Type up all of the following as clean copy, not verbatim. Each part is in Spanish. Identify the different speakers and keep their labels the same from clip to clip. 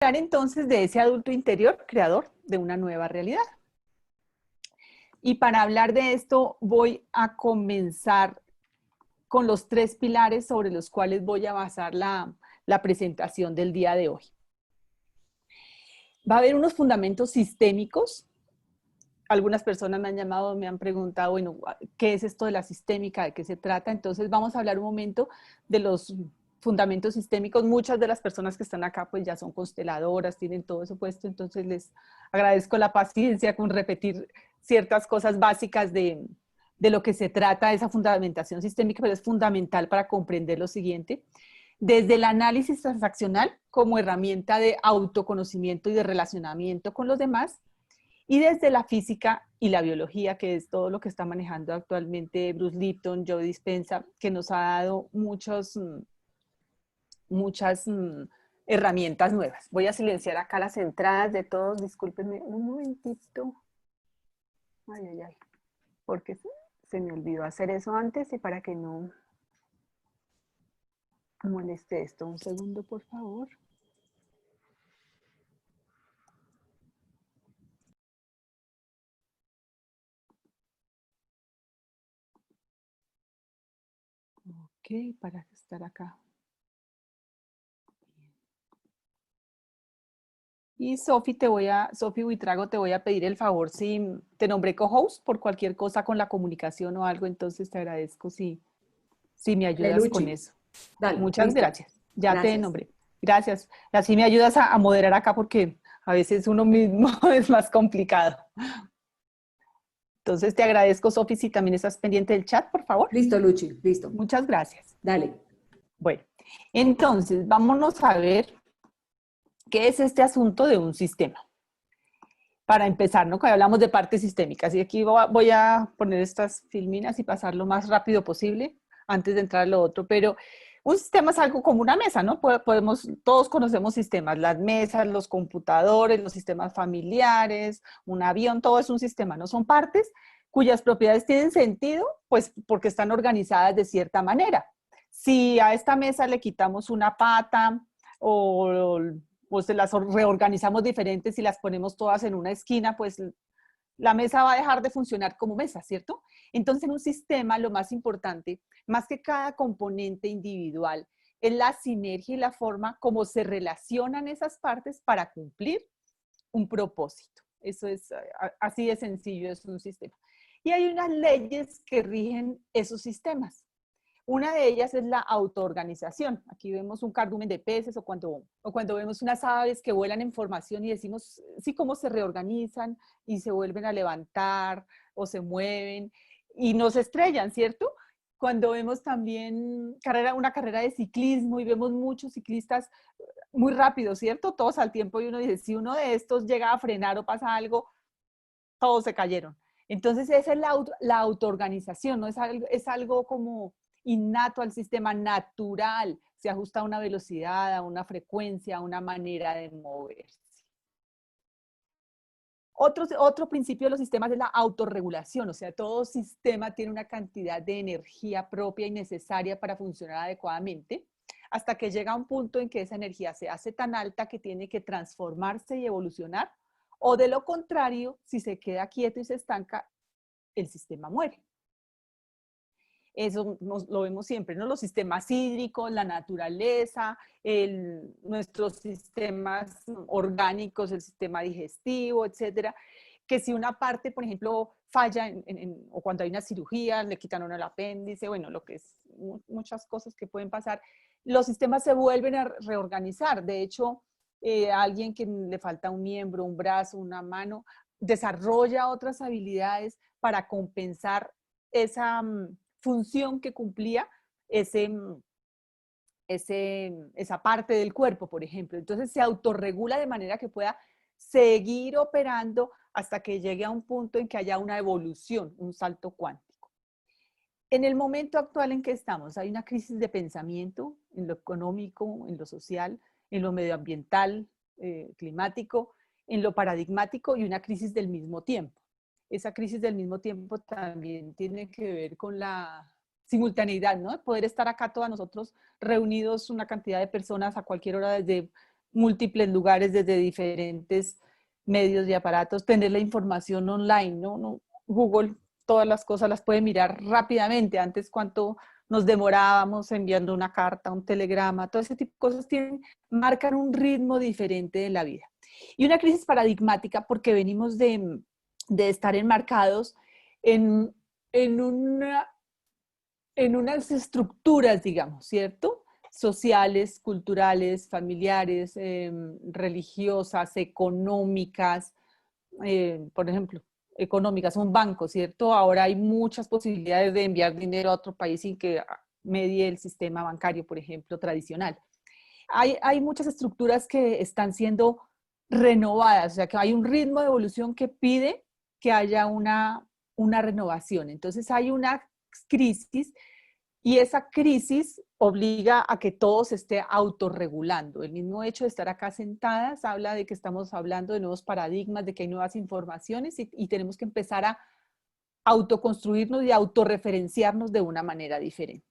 Speaker 1: hablar entonces de ese adulto interior, creador de una nueva realidad. Y para hablar de esto voy a comenzar con los 3 pilares sobre los cuales voy a basar la presentación del día de hoy. Va a haber unos fundamentos sistémicos. Algunas personas me han llamado, me han preguntado, bueno, ¿qué es esto de la sistémica? ¿De qué se trata? Entonces vamos a hablar un momento de los fundamentos sistémicos. Muchas de las personas que están acá pues ya son consteladoras, tienen todo eso puesto, entonces les agradezco la paciencia con repetir ciertas cosas básicas de lo que se trata esa fundamentación sistémica, pero es fundamental para comprender lo siguiente. Desde el análisis transaccional como herramienta de autoconocimiento y de relacionamiento con los demás, y desde la física y la biología, que es todo lo que está manejando actualmente Bruce Lipton, Joe Dispenza, que nos ha dado muchas herramientas nuevas. Voy a silenciar acá las entradas de todos, discúlpenme un momentito. Ay, ay, ay, porque se me olvidó hacer eso antes y para que no moleste esto. Un segundo, por favor. Ok, para estar acá. Y Sofi, Sofi Buitrago, te voy a pedir el favor si te nombré co-host por cualquier cosa con la comunicación o algo, entonces te agradezco si me ayudas con eso.
Speaker 2: Dale,
Speaker 1: Muchas
Speaker 2: listo.
Speaker 1: gracias. Ya te
Speaker 2: Gracias.
Speaker 1: nombré. Gracias. Así me ayudas a moderar acá porque a veces uno mismo es más complicado. Entonces te agradezco, Sofi, si también estás pendiente del chat, por favor.
Speaker 2: Listo, Luchi, listo.
Speaker 1: Muchas gracias.
Speaker 2: Dale.
Speaker 1: Bueno, entonces vámonos a ver qué es este asunto de un sistema. Para empezar, ¿no? Cuando hablamos de partes sistémicas, y aquí voy a poner estas filminas y pasar lo más rápido posible antes de entrar a lo otro, pero un sistema es algo como una mesa, ¿no? Todos conocemos sistemas, las mesas, los computadores, los sistemas familiares, un avión, todo es un sistema, ¿no? Son partes cuyas propiedades tienen sentido, pues porque están organizadas de cierta manera. Si a esta mesa le quitamos una pata o se las reorganizamos diferentes y las ponemos todas en una esquina, pues la mesa va a dejar de funcionar como mesa, ¿cierto? Entonces, en un sistema lo más importante, más que cada componente individual, es la sinergia y la forma como se relacionan esas partes para cumplir un propósito. Eso es así de sencillo, es un sistema. Y hay unas leyes que rigen esos sistemas. Una de ellas es la autoorganización. Aquí vemos un cardumen de peces o cuando vemos unas aves que vuelan en formación y decimos, sí, cómo se reorganizan y se vuelven a levantar o se mueven y no se estrellan, ¿cierto? Cuando vemos también una carrera de ciclismo y vemos muchos ciclistas muy rápidos, ¿cierto? Todos al tiempo y uno dice, si uno de estos llega a frenar o pasa algo, todos se cayeron. Entonces esa es la autoorganización, ¿no? Es algo como innato al sistema, natural, se ajusta a una velocidad, a una frecuencia, a una manera de moverse. Otro principio de los sistemas es la autorregulación, o sea, todo sistema tiene una cantidad de energía propia y necesaria para funcionar adecuadamente, hasta que llega a un punto en que esa energía se hace tan alta que tiene que transformarse y evolucionar, o de lo contrario, si se queda quieto y se estanca, el sistema muere. Eso lo vemos siempre, ¿no? Los sistemas hídricos, la naturaleza, nuestros sistemas orgánicos, el sistema digestivo, etcétera. Que si una parte, por ejemplo, falla o cuando hay una cirugía, le quitan uno el apéndice, bueno, lo que es muchas cosas que pueden pasar, los sistemas se vuelven a reorganizar. De hecho, alguien que le falta un miembro, un brazo, una mano, desarrolla otras habilidades para compensar esa función que cumplía esa parte del cuerpo, por ejemplo. Entonces se autorregula de manera que pueda seguir operando hasta que llegue a un punto en que haya una evolución, un salto cuántico. En el momento actual en que estamos, hay una crisis de pensamiento en lo económico, en lo social, en lo medioambiental, climático, en lo paradigmático y una crisis del mismo tiempo. Esa crisis del mismo tiempo también tiene que ver con la simultaneidad, ¿no? Poder estar acá todos nosotros reunidos, una cantidad de personas a cualquier hora, desde múltiples lugares desde diferentes medios y aparatos, tener la información online, ¿no? Google, todas las cosas las puede mirar rápidamente. Antes, cuánto nos demorábamos enviando una carta, un telegrama, todo ese tipo de cosas marcan un ritmo diferente de la vida. Y una crisis paradigmática porque venimos de estar enmarcados en, en, una, en unas estructuras, digamos, ¿cierto? Sociales, culturales, familiares, religiosas, económicas, por ejemplo, económicas, un banco, ¿cierto? Ahora hay muchas posibilidades de enviar dinero a otro país sin que medie el sistema bancario, por ejemplo, tradicional. Hay muchas estructuras que están siendo renovadas, o sea, que hay un ritmo de evolución que pide que haya una renovación. Entonces hay una crisis y esa crisis obliga a que todo se esté autorregulando. El mismo hecho de estar acá sentadas habla de que estamos hablando de nuevos paradigmas, de que hay nuevas informaciones y tenemos que empezar a autoconstruirnos y autorreferenciarnos de una manera diferente.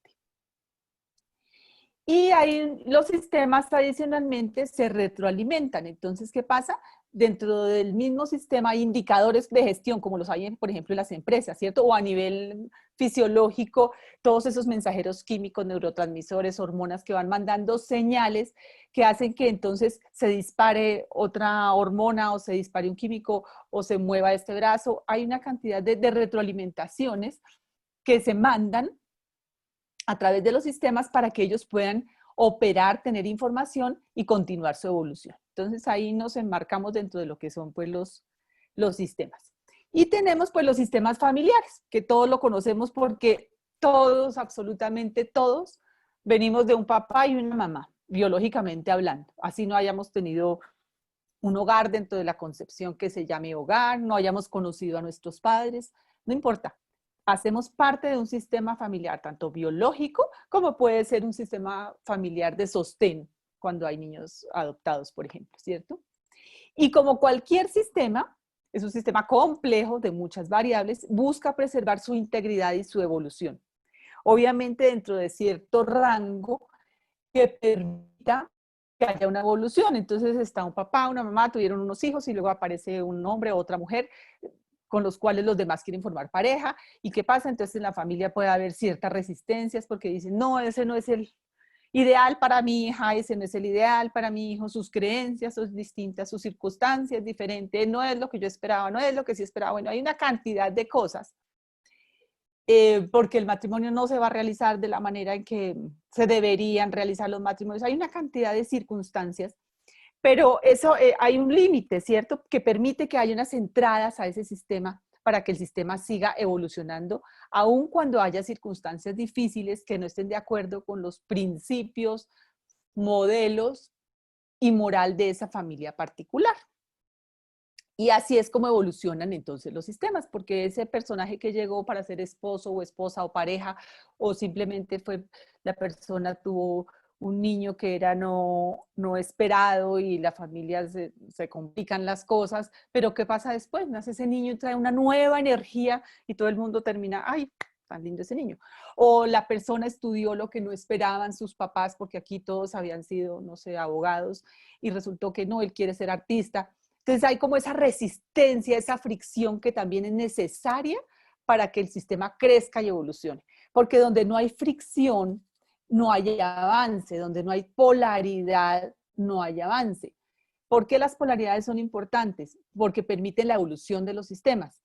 Speaker 1: Y ahí los sistemas tradicionalmente se retroalimentan. Entonces, ¿qué pasa? Dentro del mismo sistema hay indicadores de gestión, como los hay, por ejemplo, en las empresas, ¿cierto? O a nivel fisiológico, todos esos mensajeros químicos, neurotransmisores, hormonas que van mandando señales que hacen que entonces se dispare otra hormona o se dispare un químico o se mueva este brazo. Hay una cantidad de retroalimentaciones que se mandan a través de los sistemas para que ellos puedan operar, tener información y continuar su evolución. Entonces ahí nos enmarcamos dentro de lo que son pues los sistemas. Y tenemos pues los sistemas familiares, que todos lo conocemos porque todos, absolutamente todos, venimos de un papá y una mamá, biológicamente hablando. Así no hayamos tenido un hogar dentro de la concepción que se llame hogar, no hayamos conocido a nuestros padres, no importa. Hacemos parte de un sistema familiar, tanto biológico como puede ser un sistema familiar de sostén cuando hay niños adoptados, por ejemplo, ¿cierto? Y como cualquier sistema, es un sistema complejo de muchas variables, busca preservar su integridad y su evolución. Obviamente dentro de cierto rango que permita que haya una evolución. Entonces está un papá, una mamá, tuvieron unos hijos y luego aparece un hombre o otra mujer con los cuales los demás quieren formar pareja. ¿Y qué pasa? Entonces en la familia puede haber ciertas resistencias porque dicen, no, ese no es el ideal para mi hija, ese no es el ideal para mi hijo, sus creencias son distintas, sus circunstancias diferentes, no es lo que yo esperaba, no es lo que sí esperaba. Bueno, hay una cantidad de cosas porque el matrimonio no se va a realizar de la manera en que se deberían realizar los matrimonios. Hay una cantidad de circunstancias, pero eso hay un límite, ¿cierto? Que permite que haya unas entradas a ese sistema para que el sistema siga evolucionando, aun cuando haya circunstancias difíciles que no estén de acuerdo con los principios, modelos y moral de esa familia particular. Y así es como evolucionan entonces los sistemas, porque ese personaje que llegó para ser esposo o esposa o pareja, o simplemente fue la persona tuvo un niño que era no esperado y la familia se complican las cosas, pero ¿qué pasa después? Nace ese niño y trae una nueva energía y todo el mundo termina, ay, tan lindo ese niño. O la persona estudió lo que no esperaban sus papás, porque aquí todos habían sido, no sé, abogados, y resultó que no, él quiere ser artista. Entonces hay como esa resistencia, esa fricción que también es necesaria para que el sistema crezca y evolucione. Porque donde no hay fricción, no hay avance, donde no hay polaridad, no hay avance. ¿Por qué las polaridades son importantes? Porque permiten la evolución de los sistemas.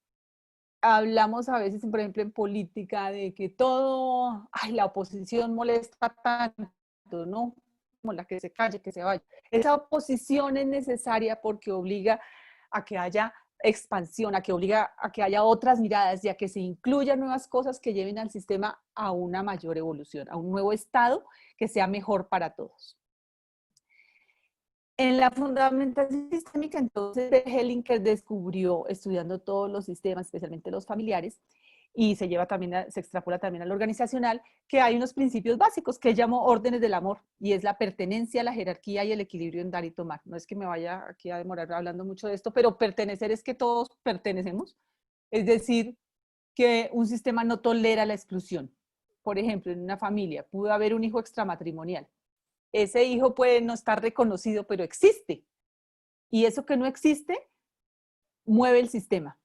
Speaker 1: Hablamos a veces, por ejemplo, en política, de que todo, ay, la oposición molesta tanto, ¿no? Como la que se calle, que se vaya. Esa oposición es necesaria porque obliga a que haya expansión, a que obliga a que haya otras miradas y a que se incluyan nuevas cosas que lleven al sistema a una mayor evolución, a un nuevo estado que sea mejor para todos. En la fundamentación sistémica, entonces, Hellinger descubrió, estudiando todos los sistemas, especialmente los familiares, y se lleva también, se extrapola también al organizacional, que hay unos principios básicos que llamo órdenes del amor, y es la pertenencia, la jerarquía y el equilibrio en dar y tomar. No es que me vaya aquí a demorar hablando mucho de esto, pero pertenecer es que todos pertenecemos, es decir, que un sistema no tolera la exclusión. Por ejemplo, en una familia pudo haber un hijo extramatrimonial, ese hijo puede no estar reconocido, pero existe. Y eso que no existe, mueve el sistema.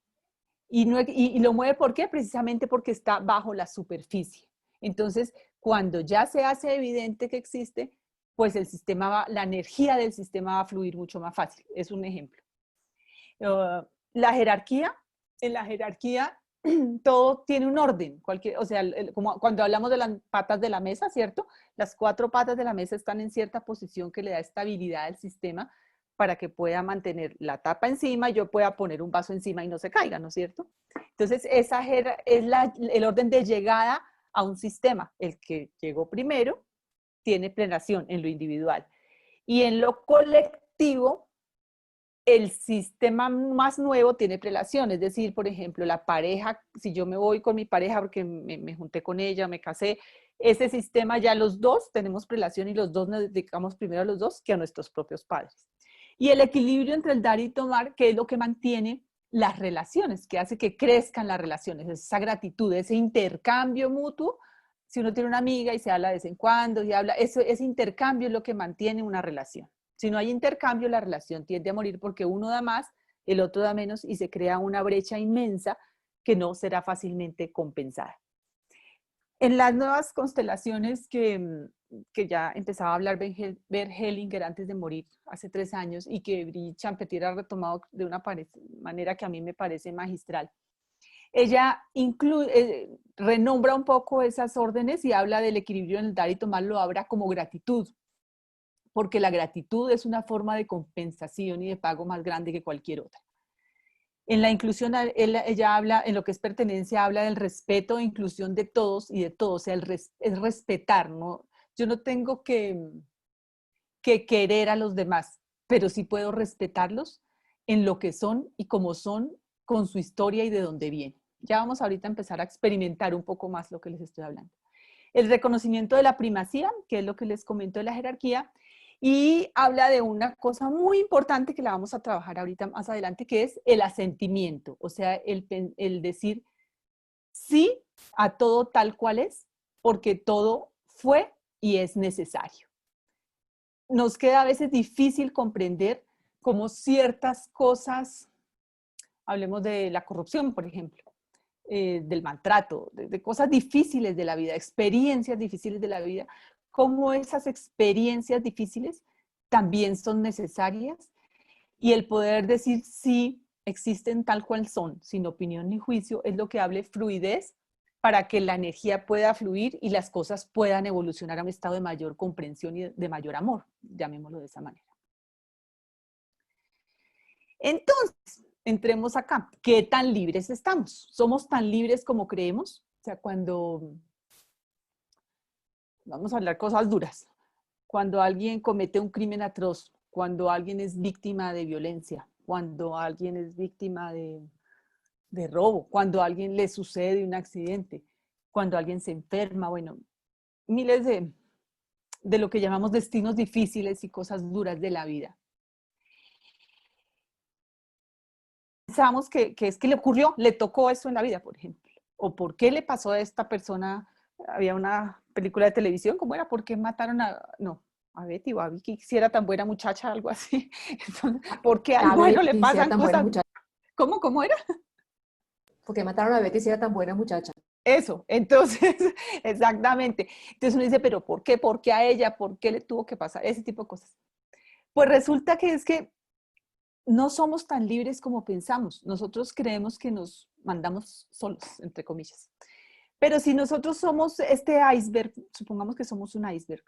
Speaker 1: Y lo mueve, ¿por qué? Precisamente porque está bajo la superficie. Entonces, cuando ya se hace evidente que existe, pues el sistema la energía del sistema va a fluir mucho más fácil. Es un ejemplo. La jerarquía, en la jerarquía todo tiene un orden. O sea, como cuando hablamos de las patas de la mesa, ¿cierto? Las 4 patas de la mesa están en cierta posición que le da estabilidad al sistema para que pueda mantener la tapa encima y yo pueda poner un vaso encima y no se caiga, ¿no es cierto? Entonces, esa es el orden de llegada a un sistema. El que llegó primero tiene plenación en lo individual. Y en lo colectivo, el sistema más nuevo tiene prelación, es decir, por ejemplo, la pareja, si yo me voy con mi pareja porque me junté con ella, me casé, ese sistema ya los dos tenemos prelación y los dos nos dedicamos primero a los dos que a nuestros propios padres. Y el equilibrio entre el dar y tomar, que es lo que mantiene las relaciones, que hace que crezcan las relaciones, esa gratitud, ese intercambio mutuo. Si uno tiene una amiga y se habla de vez en cuando y habla, ese intercambio es lo que mantiene una relación. Si no hay intercambio, la relación tiende a morir porque uno da más, el otro da menos y se crea una brecha inmensa que no será fácilmente compensada. En las nuevas constelaciones que ya empezaba a hablar Bert Hellinger antes de morir hace 3 años y que Brigitte Champetier ha retomado de una manera que a mí me parece magistral. Ella renombra un poco esas órdenes y habla del equilibrio en el dar y tomar, lo habla como gratitud, porque la gratitud es una forma de compensación y de pago más grande que cualquier otra. En la inclusión, ella habla, en lo que es pertenencia, habla del respeto e inclusión de todos y de todos, o sea, es respetar, ¿no? Yo no tengo que querer a los demás, pero sí puedo respetarlos en lo que son y como son, con su historia y de dónde vienen. Ya vamos ahorita a empezar a experimentar un poco más lo que les estoy hablando. El reconocimiento de la primacía, que es lo que les comento de la jerarquía, y habla de una cosa muy importante que la vamos a trabajar ahorita más adelante, que es el asentimiento, o sea, el decir sí a todo tal cual es, porque todo fue y es necesario. Nos queda a veces difícil comprender cómo ciertas cosas, hablemos de la corrupción, por ejemplo, del maltrato, de cosas difíciles de la vida, experiencias difíciles de la vida, cómo esas experiencias difíciles también son necesarias y el poder decir sí, existen tal cual son, sin opinión ni juicio, es lo que hable fluidez para que la energía pueda fluir y las cosas puedan evolucionar a un estado de mayor comprensión y de mayor amor, llamémoslo de esa manera. Entonces, entremos acá. ¿Qué tan libres estamos? ¿Somos tan libres como creemos? O sea, cuando, vamos a hablar cosas duras, cuando alguien comete un crimen atroz, cuando alguien es víctima de violencia, cuando alguien es víctima de robo, cuando a alguien le sucede un accidente, cuando alguien se enferma, bueno, miles de lo que llamamos destinos difíciles y cosas duras de la vida. Pensamos que es que le ocurrió, le tocó eso en la vida, por ejemplo. O por qué le pasó a esta persona. Había una película de televisión, ¿cómo era? ¿Por qué mataron a Betty o a Vicky, si era tan buena muchacha, algo así? Entonces, ¿por qué al
Speaker 2: A
Speaker 1: bueno le
Speaker 2: Betty, si era
Speaker 1: pasan
Speaker 2: tan buena
Speaker 1: cosas?
Speaker 2: muchacha.
Speaker 1: ¿Cómo era?
Speaker 2: Porque mataron a Betty si era tan buena muchacha.
Speaker 1: Eso, entonces, exactamente. Entonces uno dice, ¿pero por qué? ¿Por qué a ella? ¿Por qué le tuvo que pasar? Ese tipo de cosas. Pues resulta que es que no somos tan libres como pensamos. Nosotros creemos que nos mandamos solos, entre comillas. Pero si nosotros somos este iceberg, supongamos que somos un iceberg,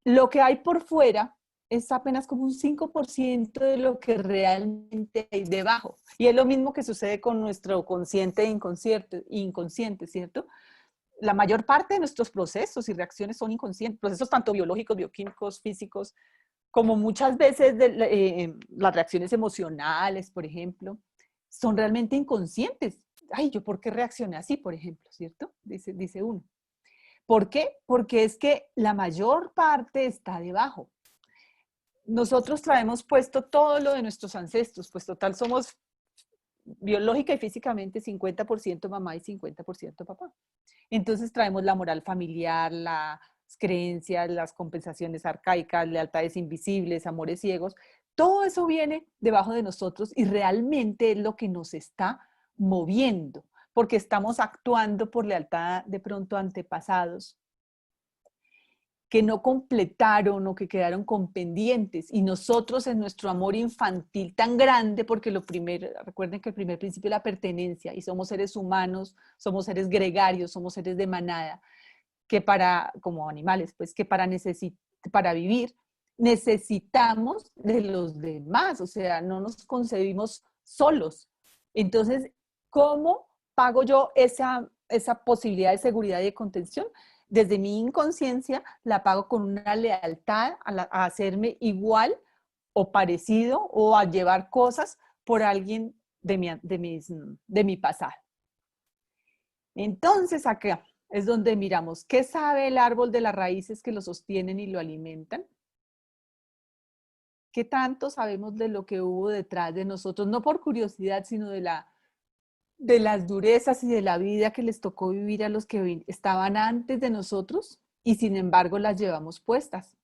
Speaker 1: lo que hay por fuera es apenas como un 5% de lo que realmente hay debajo. Y es lo mismo que sucede con nuestro consciente e inconsciente, ¿cierto? La mayor parte de nuestros procesos y reacciones son inconscientes, procesos tanto biológicos, bioquímicos, físicos, como muchas veces las reacciones emocionales, por ejemplo, son realmente inconscientes. Ay, ¿yo por qué reaccioné así, por ejemplo? ¿Cierto? Dice uno. ¿Por qué? Porque es que la mayor parte está debajo. Nosotros traemos puesto todo lo de nuestros ancestros, pues total somos biológica y físicamente 50% mamá y 50% papá. Entonces traemos la moral familiar, la creencias, las compensaciones arcaicas, lealtades invisibles, amores ciegos, todo eso viene debajo de nosotros y realmente es lo que nos está moviendo, porque estamos actuando por lealtad de pronto a antepasados que no completaron o que quedaron con pendientes, y nosotros en nuestro amor infantil tan grande, porque lo primero, recuerden que el primer principio es la pertenencia, y somos seres humanos, somos seres gregarios, somos seres de manada, que como animales, pues que para vivir necesitamos de los demás, o sea, no nos concebimos solos. Entonces, ¿cómo pago yo esa posibilidad de seguridad y de contención? Desde mi inconsciencia la pago con una lealtad a hacerme igual o parecido o a llevar cosas por alguien de mi pasado. Entonces, acá es donde miramos qué sabe el árbol de las raíces que lo sostienen y lo alimentan. ¿Qué tanto sabemos de lo que hubo detrás de nosotros? No por curiosidad, sino de las durezas y de la vida que les tocó vivir a los que estaban antes de nosotros y sin embargo las llevamos puestas.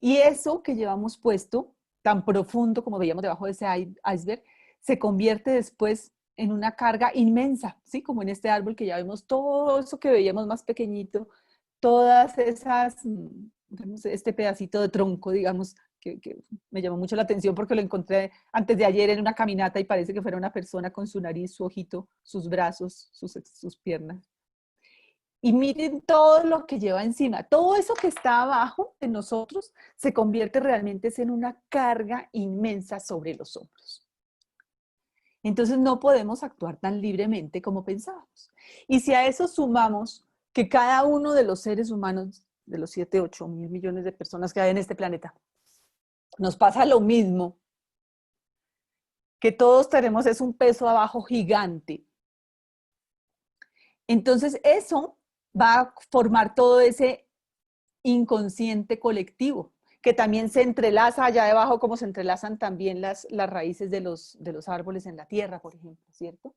Speaker 1: Y eso que llevamos puesto, tan profundo como veíamos debajo de ese iceberg, se convierte después en una carga inmensa, ¿sí? Como en este árbol que ya vemos todo eso que veíamos más pequeñito, todas esas, este pedacito de tronco, digamos, que me llamó mucho la atención porque lo encontré antes de ayer en una caminata y parece que fuera una persona con su nariz, su ojito, sus brazos, sus piernas. Y miren todo lo que lleva encima. Todo eso que está abajo de nosotros se convierte realmente en una carga inmensa sobre los hombros. Entonces no podemos actuar tan libremente como pensábamos. Y si a eso sumamos que cada uno de los seres humanos, de los 7, 8 mil millones de personas que hay en este planeta, nos pasa lo mismo, que todos tenemos es un peso abajo gigante. Entonces eso va a formar todo ese inconsciente colectivo, que también se entrelaza allá debajo, como se entrelazan también las raíces de los árboles en la tierra, por ejemplo, ¿cierto?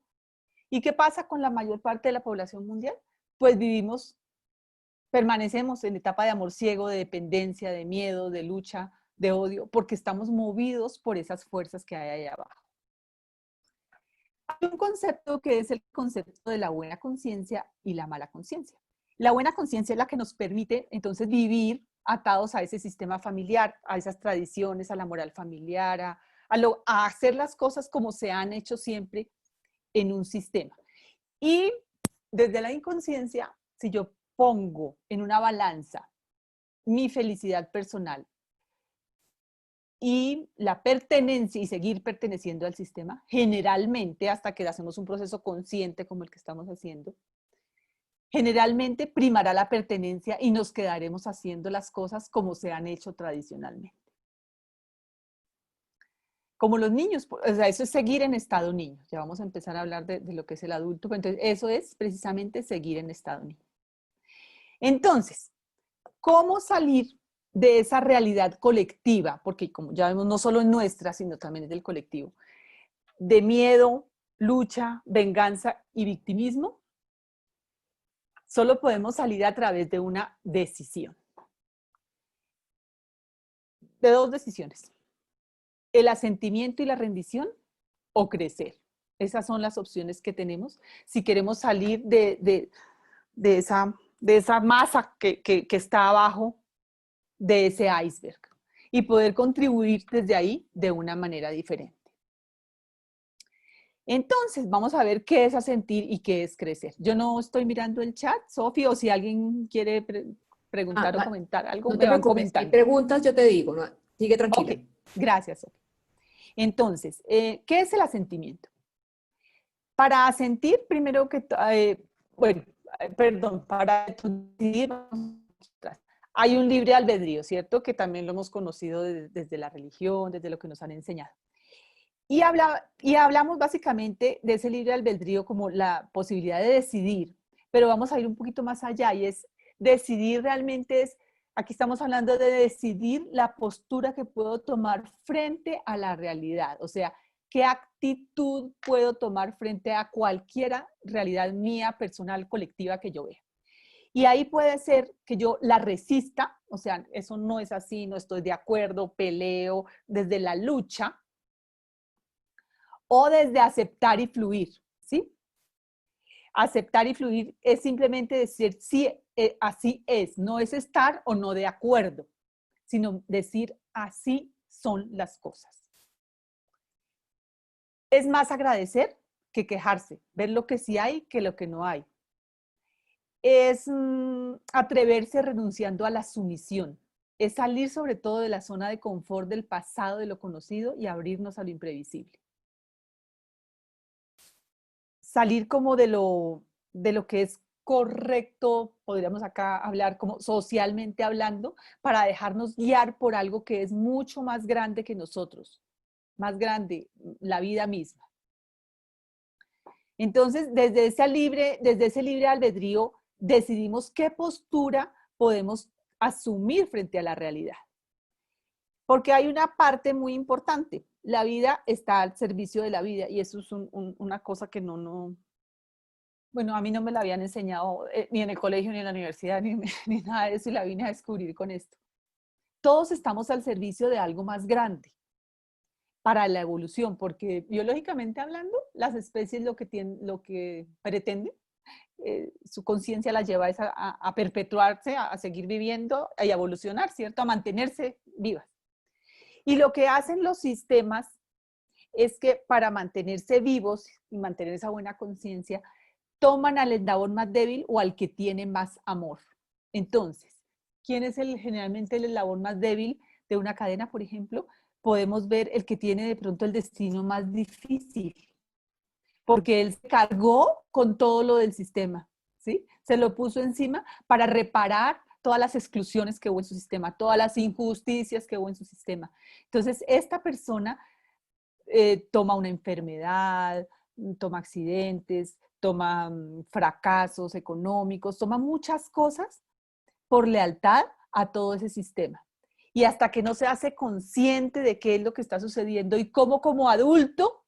Speaker 1: ¿Y qué pasa con la mayor parte de la población mundial? Pues permanecemos en etapa de amor ciego, de dependencia, de miedo, de lucha, de odio, porque estamos movidos por esas fuerzas que hay allá abajo. Hay un concepto que es el concepto de la buena conciencia y la mala conciencia. La buena conciencia es la que nos permite entonces vivir atados a ese sistema familiar, a esas tradiciones, a la moral familiar, a hacer las cosas como se han hecho siempre en un sistema. Y desde la inconsciencia, si yo pongo en una balanza mi felicidad personal y la pertenencia y seguir perteneciendo al sistema, generalmente hasta que hacemos un proceso consciente como el que estamos haciendo, generalmente primará la pertenencia y nos quedaremos haciendo las cosas como se han hecho tradicionalmente. Como los niños, o sea, eso es seguir en estado niño. Ya vamos a empezar a hablar de lo que es el adulto, pero entonces eso es precisamente seguir en estado niño. Entonces, ¿cómo salir de esa realidad colectiva? Porque como ya vemos, no solo es nuestra, sino también es del colectivo. De miedo, lucha, venganza y victimismo. Solo podemos salir a través de una decisión. De dos decisiones. El asentimiento y la rendición o crecer. Esas son las opciones que tenemos si queremos salir de esa masa que está abajo de ese iceberg y poder contribuir desde ahí de una manera diferente. Entonces, vamos a ver qué es asentir y qué es crecer. Yo no estoy mirando el chat, Sofi, o si alguien quiere preguntar o comentar algo,
Speaker 2: no
Speaker 1: me
Speaker 2: te
Speaker 1: van
Speaker 2: preocupes, si hay
Speaker 1: comentando.
Speaker 2: preguntas yo te digo, ¿no? Sigue tranquila.
Speaker 1: Ok, gracias, Sofi. Entonces, ¿qué es el asentimiento? Para asentir, primero que, para decidir, hay un libre albedrío, ¿cierto? Que también lo hemos conocido desde la religión, desde lo que nos han enseñado. Y hablamos básicamente de ese libre albedrío como la posibilidad de decidir, pero vamos a ir un poquito más allá y es decidir realmente aquí estamos hablando de decidir la postura que puedo tomar frente a la realidad, o sea, qué actitud puedo tomar frente a cualquier realidad mía, personal, colectiva que yo vea. Y ahí puede ser que yo la resista, o sea, eso no es así, no estoy de acuerdo, peleo desde la lucha o desde aceptar y fluir, ¿sí? Aceptar y fluir es simplemente decir, sí, así es, no es estar o no de acuerdo, sino decir, así son las cosas. Es más agradecer que quejarse, ver lo que sí hay que lo que no hay. Es atreverse renunciando a la sumisión, es salir sobre todo de la zona de confort del pasado, de lo conocido y abrirnos a lo imprevisible. Salir como de lo que es correcto, podríamos acá hablar como socialmente hablando, para dejarnos guiar por algo que es mucho más grande que nosotros, más grande, la vida misma. Entonces, desde ese libre albedrío, decidimos qué postura podemos asumir frente a la realidad. Porque hay una parte muy importante. La vida está al servicio de la vida y eso es una cosa que bueno, a mí no me la habían enseñado ni en el colegio, ni en la universidad, ni nada de eso y la vine a descubrir con esto. Todos estamos al servicio de algo más grande para la evolución, porque biológicamente hablando, las especies lo que pretenden su conciencia la lleva a perpetuarse, a seguir viviendo y a evolucionar, ¿cierto? A mantenerse vivas. Y lo que hacen los sistemas es que para mantenerse vivos y mantener esa buena conciencia, toman al eslabón más débil o al que tiene más amor. Entonces, ¿quién es generalmente el eslabón más débil de una cadena, por ejemplo? Podemos ver el que tiene de pronto el destino más difícil, porque él se cargó con todo lo del sistema, ¿sí? Se lo puso encima para reparar todas las exclusiones que hubo en su sistema, todas las injusticias que hubo en su sistema. Entonces, esta persona toma una enfermedad, toma accidentes, toma fracasos económicos, toma muchas cosas por lealtad a todo ese sistema. Y hasta que no se hace consciente de qué es lo que está sucediendo y cómo como adulto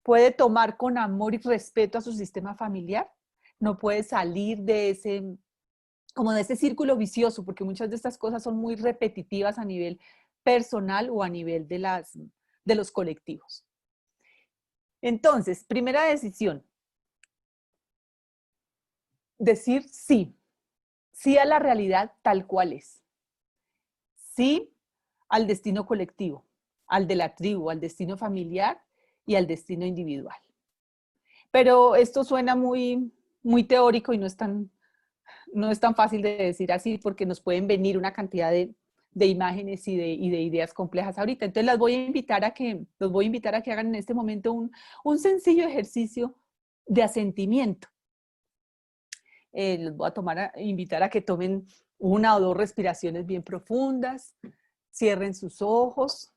Speaker 1: puede tomar con amor y respeto a su sistema familiar, no puede salir de ese, como de ese círculo vicioso, porque muchas de estas cosas son muy repetitivas a nivel personal o a nivel de los colectivos. Entonces, primera decisión, decir sí, sí a la realidad tal cual es, sí al destino colectivo, al de la tribu, al destino familiar y al destino individual. Pero esto suena muy teórico y no es tan fácil de decir así porque nos pueden venir una cantidad de imágenes y de ideas complejas ahorita. Entonces los voy a invitar a que hagan en este momento un sencillo ejercicio de asentimiento. Los voy invitar a que tomen una o dos respiraciones bien profundas, cierren sus ojos.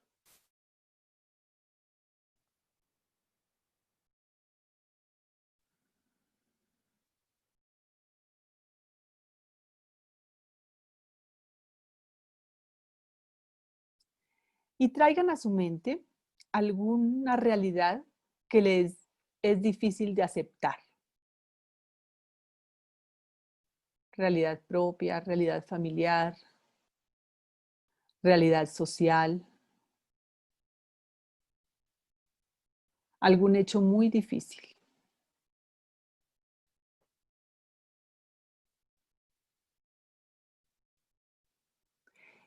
Speaker 1: Y traigan a su mente alguna realidad que les es difícil de aceptar. Realidad propia, realidad familiar, realidad social, algún hecho muy difícil.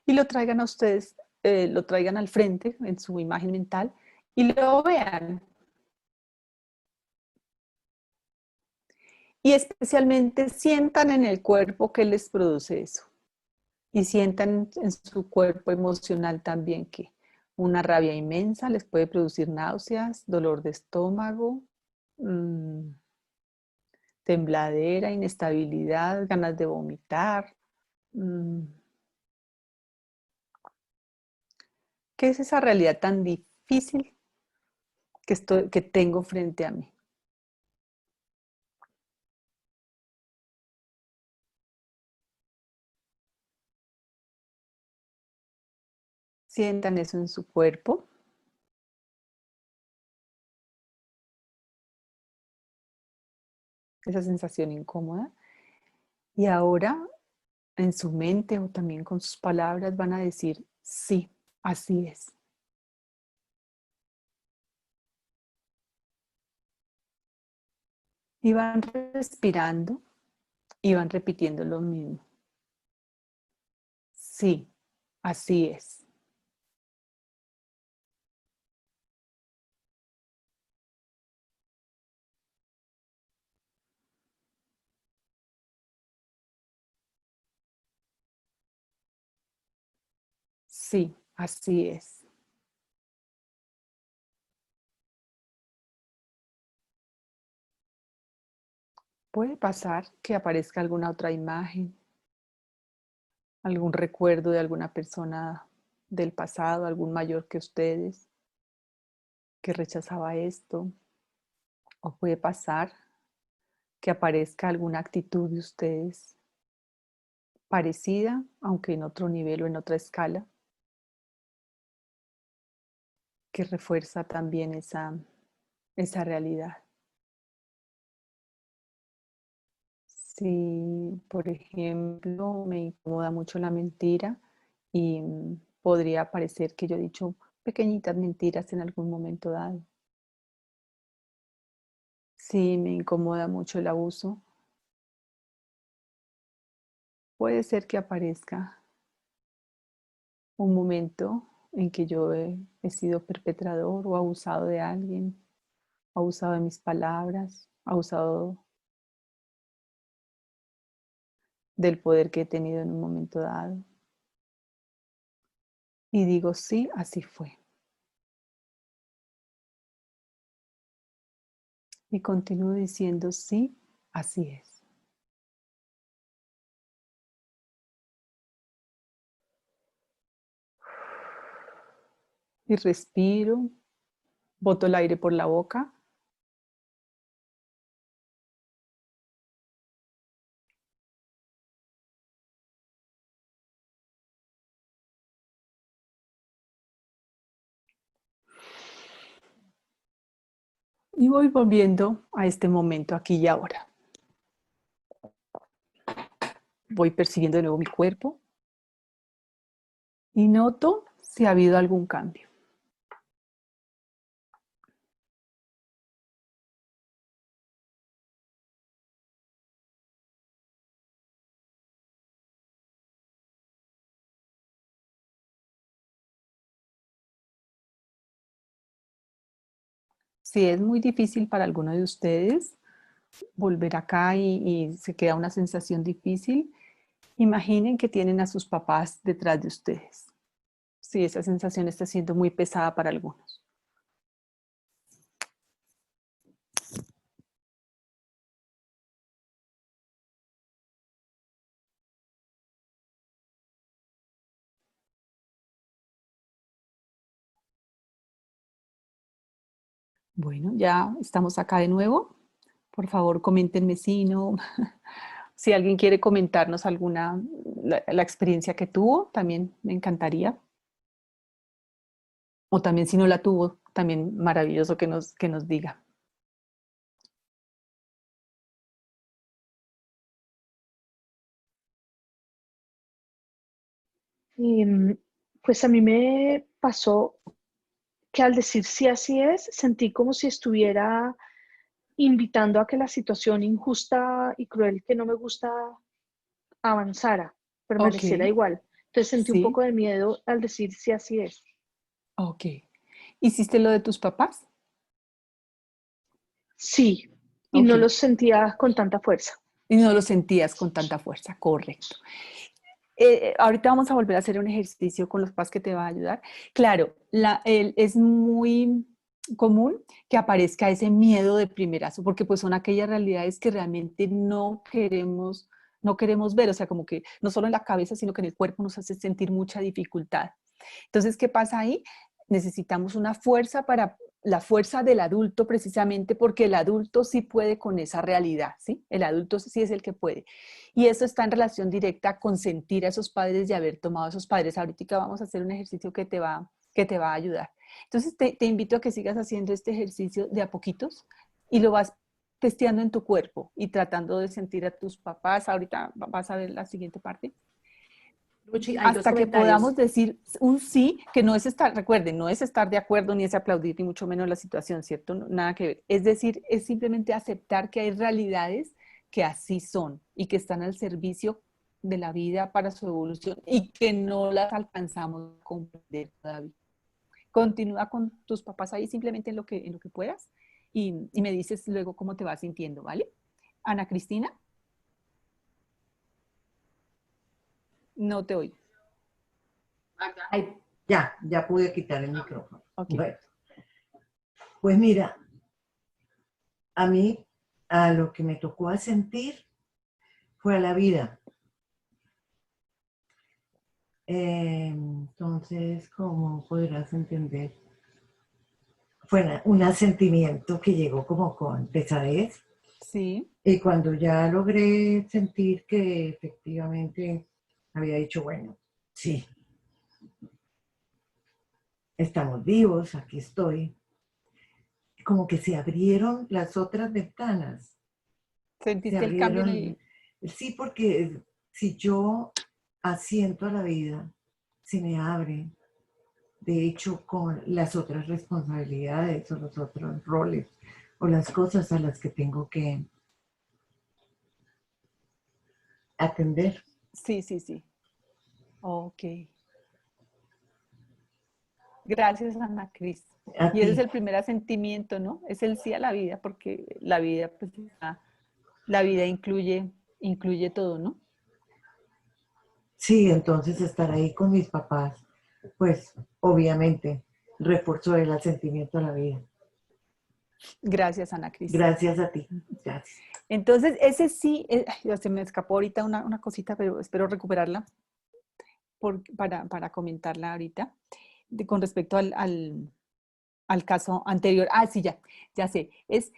Speaker 1: Y lo traigan a ustedes, lo traigan al frente en su imagen mental y lo vean. Y especialmente sientan en el cuerpo qué les produce eso. Y sientan en su cuerpo emocional también que una rabia inmensa les puede producir náuseas, dolor de estómago, tembladera, inestabilidad, ganas de vomitar. ¿Qué es esa realidad tan difícil que tengo frente a mí? Sientan eso en su cuerpo. Esa sensación incómoda. Y ahora en su mente o también con sus palabras van a decir, sí, así es. Y van respirando y van repitiendo lo mismo. Sí, así es. Sí, así es. Puede pasar que aparezca alguna otra imagen, algún recuerdo de alguna persona del pasado, algún mayor que ustedes, que rechazaba esto. O puede pasar que aparezca alguna actitud de ustedes parecida, aunque en otro nivel o en otra escala, que refuerza también esa realidad. Si, por ejemplo, me incomoda mucho la mentira y podría parecer que yo he dicho pequeñitas mentiras en algún momento dado. Si me incomoda mucho el abuso, puede ser que aparezca un momento en que yo he sido perpetrador o abusado de alguien, abusado de mis palabras, abusado del poder que he tenido en un momento dado. Y digo, sí, así fue. Y continúo diciendo, sí, así es. Y respiro, boto el aire por la boca. Y voy volviendo a este momento aquí y ahora. Voy percibiendo de nuevo mi cuerpo y noto si ha habido algún cambio. Si es muy difícil para alguno de ustedes volver acá y se queda una sensación difícil, imaginen que tienen a sus papás detrás de ustedes. Si esa sensación está siendo muy pesada para algunos. Bueno, ya estamos acá de nuevo. Por favor, coméntenme si no, si alguien quiere comentarnos alguna, la experiencia que tuvo, también me encantaría. O también si no la tuvo, también maravilloso que nos diga.
Speaker 3: Em, pues a mí me pasó que al decir sí así es, sentí como si estuviera invitando a que la situación injusta y cruel que no me gusta avanzara,
Speaker 1: Ok,
Speaker 3: permaneciera igual. Entonces sentí un
Speaker 1: sí,
Speaker 3: poco de miedo al decir sí así es.
Speaker 1: ok. ¿Hiciste lo de tus papás?
Speaker 3: Sí, y
Speaker 1: Ok.
Speaker 3: no lo sentía con tanta fuerza.
Speaker 1: Y no lo sentías con tanta fuerza, correcto. Ahorita vamos a volver a hacer un ejercicio con los papás que te va a ayudar. Claro, es muy común que aparezca ese miedo de primerazo, porque pues son aquellas realidades que realmente no queremos ver, o sea, como que no solo en la cabeza, sino que en el cuerpo nos hace sentir mucha dificultad. Entonces, ¿qué pasa ahí? Necesitamos una fuerza para la fuerza del adulto precisamente porque el adulto sí puede con esa realidad, ¿sí? El adulto sí es el que puede. Y eso está en relación directa con sentir a esos padres y haber tomado a esos padres. Ahorita vamos a hacer un ejercicio que te va a ayudar. Entonces te invito a que sigas haciendo este ejercicio de a poquitos y lo vas testeando en tu cuerpo y tratando de sentir a tus papás. Ahorita vas a ver la siguiente parte.
Speaker 2: Luchi, hay dos
Speaker 1: Hasta que
Speaker 2: comentarios.
Speaker 1: podamos decir un sí, que no es estar, recuerden, no es estar de acuerdo ni es aplaudir ni mucho menos la situación, ¿cierto? Nada que ver. Es decir, es simplemente aceptar que hay realidades que así son y que están al servicio de la vida para su evolución y que no las alcanzamos a comprender todavía. Continúa con tus papás ahí simplemente en lo que puedas y me dices luego cómo te vas sintiendo, ¿vale? Ana Cristina, no te oigo.
Speaker 4: Ay, ya pude quitar el micrófono.
Speaker 1: Ok.
Speaker 4: Bueno, pues mira, a mí, a lo que me tocó a sentir fue a la vida. Entonces, ¿cómo podrás entender? Fue un asentimiento que llegó como con pesadez.
Speaker 1: Sí,
Speaker 4: Y cuando ya logré sentir que efectivamente había dicho, bueno, sí, estamos vivos, aquí estoy, como que se abrieron las otras ventanas. Se
Speaker 1: sentiste el cambio en
Speaker 4: abrieron, sí, porque si yo asiento a la vida, se me abre, de hecho, con las otras responsabilidades o los otros roles o las cosas a las que tengo que atender.
Speaker 1: Sí, sí, sí. Ok. Gracias, Ana Cris.
Speaker 4: A
Speaker 1: Y ese
Speaker 4: ti.
Speaker 1: es el primer asentimiento, ¿no? Es el sí a la vida, porque la vida, pues, la vida incluye todo, ¿no?
Speaker 4: Sí, entonces estar ahí con mis papás, pues obviamente reforzó el asentimiento a la vida.
Speaker 1: Gracias, Ana Cris.
Speaker 4: Gracias a ti. Gracias.
Speaker 1: Entonces, ese sí, ay, se me escapó ahorita una cosita, pero espero recuperarla para comentarla ahorita, con respecto al caso anterior. Ah, sí, ya sé. Es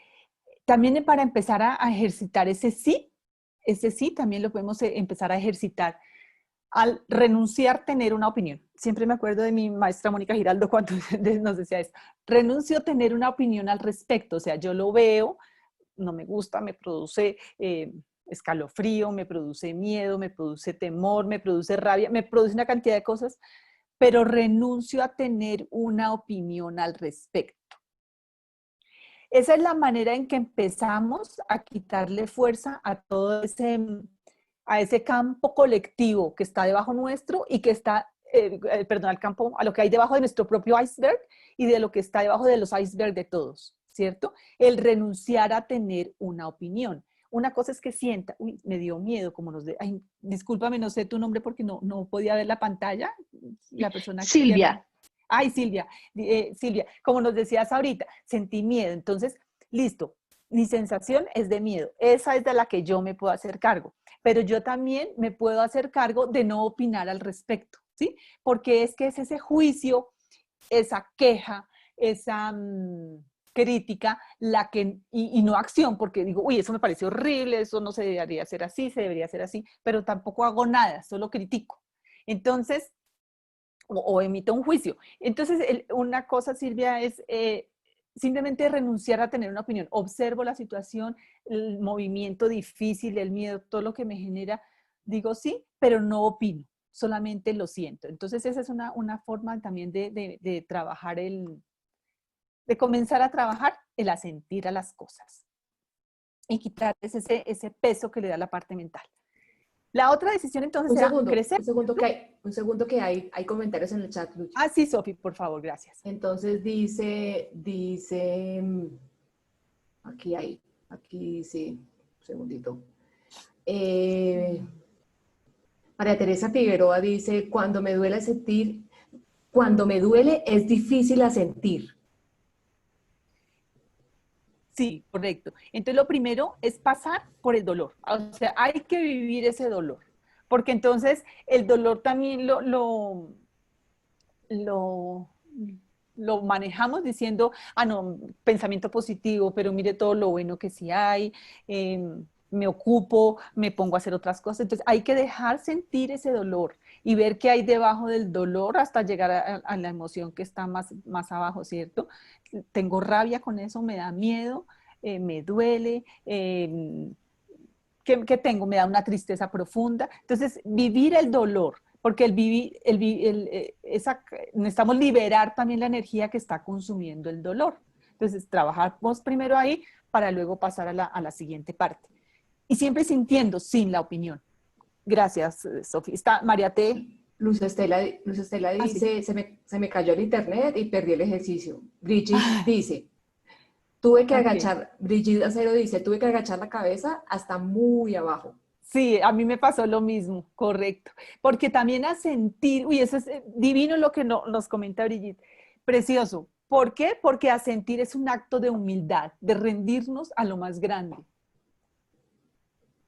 Speaker 1: también para empezar a ejercitar ese sí también lo podemos empezar a ejercitar al renunciar a tener una opinión. Siempre me acuerdo de mi maestra Mónica Giraldo cuando nos decía eso. Renuncio a tener una opinión al respecto. O sea, yo lo veo, no me gusta, me produce escalofrío, me produce miedo, me produce temor, me produce rabia, me produce una cantidad de cosas, pero renuncio a tener una opinión al respecto. Esa es la manera en que empezamos a quitarle fuerza a todo a ese campo colectivo que está debajo nuestro y que está, perdón, al campo, a lo que hay debajo de nuestro propio iceberg y de lo que está debajo de los icebergs de todos, ¿cierto? El renunciar a tener una opinión. Una cosa es que sienta, uy, me dio miedo, como nos de, ay, discúlpame, no sé tu nombre porque no podía ver la pantalla, la persona
Speaker 3: Silvia.
Speaker 1: Ay, Silvia, Silvia, como nos decías ahorita, sentí miedo. Entonces, listo, mi sensación es de miedo. Esa es de la que yo me puedo hacer cargo. Pero yo también me puedo hacer cargo de no opinar al respecto, ¿sí? Porque es que es ese juicio, esa queja, esa crítica, y no acción, porque digo, uy, eso me parece horrible, eso no se debería hacer así, se debería hacer así, pero tampoco hago nada, solo critico. Entonces, o emito un juicio. Entonces, una cosa, Silvia, es simplemente renunciar a tener una opinión. Observo la situación, el movimiento difícil, el miedo, todo lo que me genera. Digo sí, pero no opino, solamente lo siento. Entonces, esa es una forma también de trabajar de comenzar a trabajar el asentir a las cosas y quitar ese peso que le da la parte mental. La otra decisión entonces era crecer.
Speaker 2: Un segundo que hay comentarios en el chat, Luchi.
Speaker 1: Ah, sí, Sofi, por favor, gracias.
Speaker 2: Entonces dice, aquí dice, un segundito. María Teresa Figueroa dice, cuando me duele es difícil a sentir.
Speaker 1: Sí, correcto. Entonces lo primero es pasar por el dolor. O sea, hay que vivir ese dolor. Porque entonces el dolor también lo manejamos diciendo, ah, no, pensamiento positivo, pero mire todo lo bueno que sí hay, me ocupo, me pongo a hacer otras cosas. Entonces hay que dejar sentir ese dolor y ver qué hay debajo del dolor hasta llegar a la emoción que está más abajo, ¿cierto? Tengo rabia con eso, me da miedo, me duele, ¿qué tengo? Me da una tristeza profunda. Entonces, vivir el dolor, porque necesitamos liberar también la energía que está consumiendo el dolor. Entonces, trabajamos primero ahí para luego pasar a la siguiente parte. Y siempre sintiendo, sin la opinión. Gracias, Sofía. Está María T.
Speaker 2: Luz Estela dice,
Speaker 1: sí.
Speaker 2: se me cayó el internet y perdí el ejercicio. Brigitte dice, tuve que agachar, Brigitte Acero dice, tuve que agachar la cabeza hasta muy abajo.
Speaker 1: Sí, a mí me pasó lo mismo, correcto. Porque también a sentir, uy, eso es divino lo que nos comenta Brigitte, precioso. ¿Por qué? Porque a sentir es un acto de humildad, de rendirnos a lo más grande,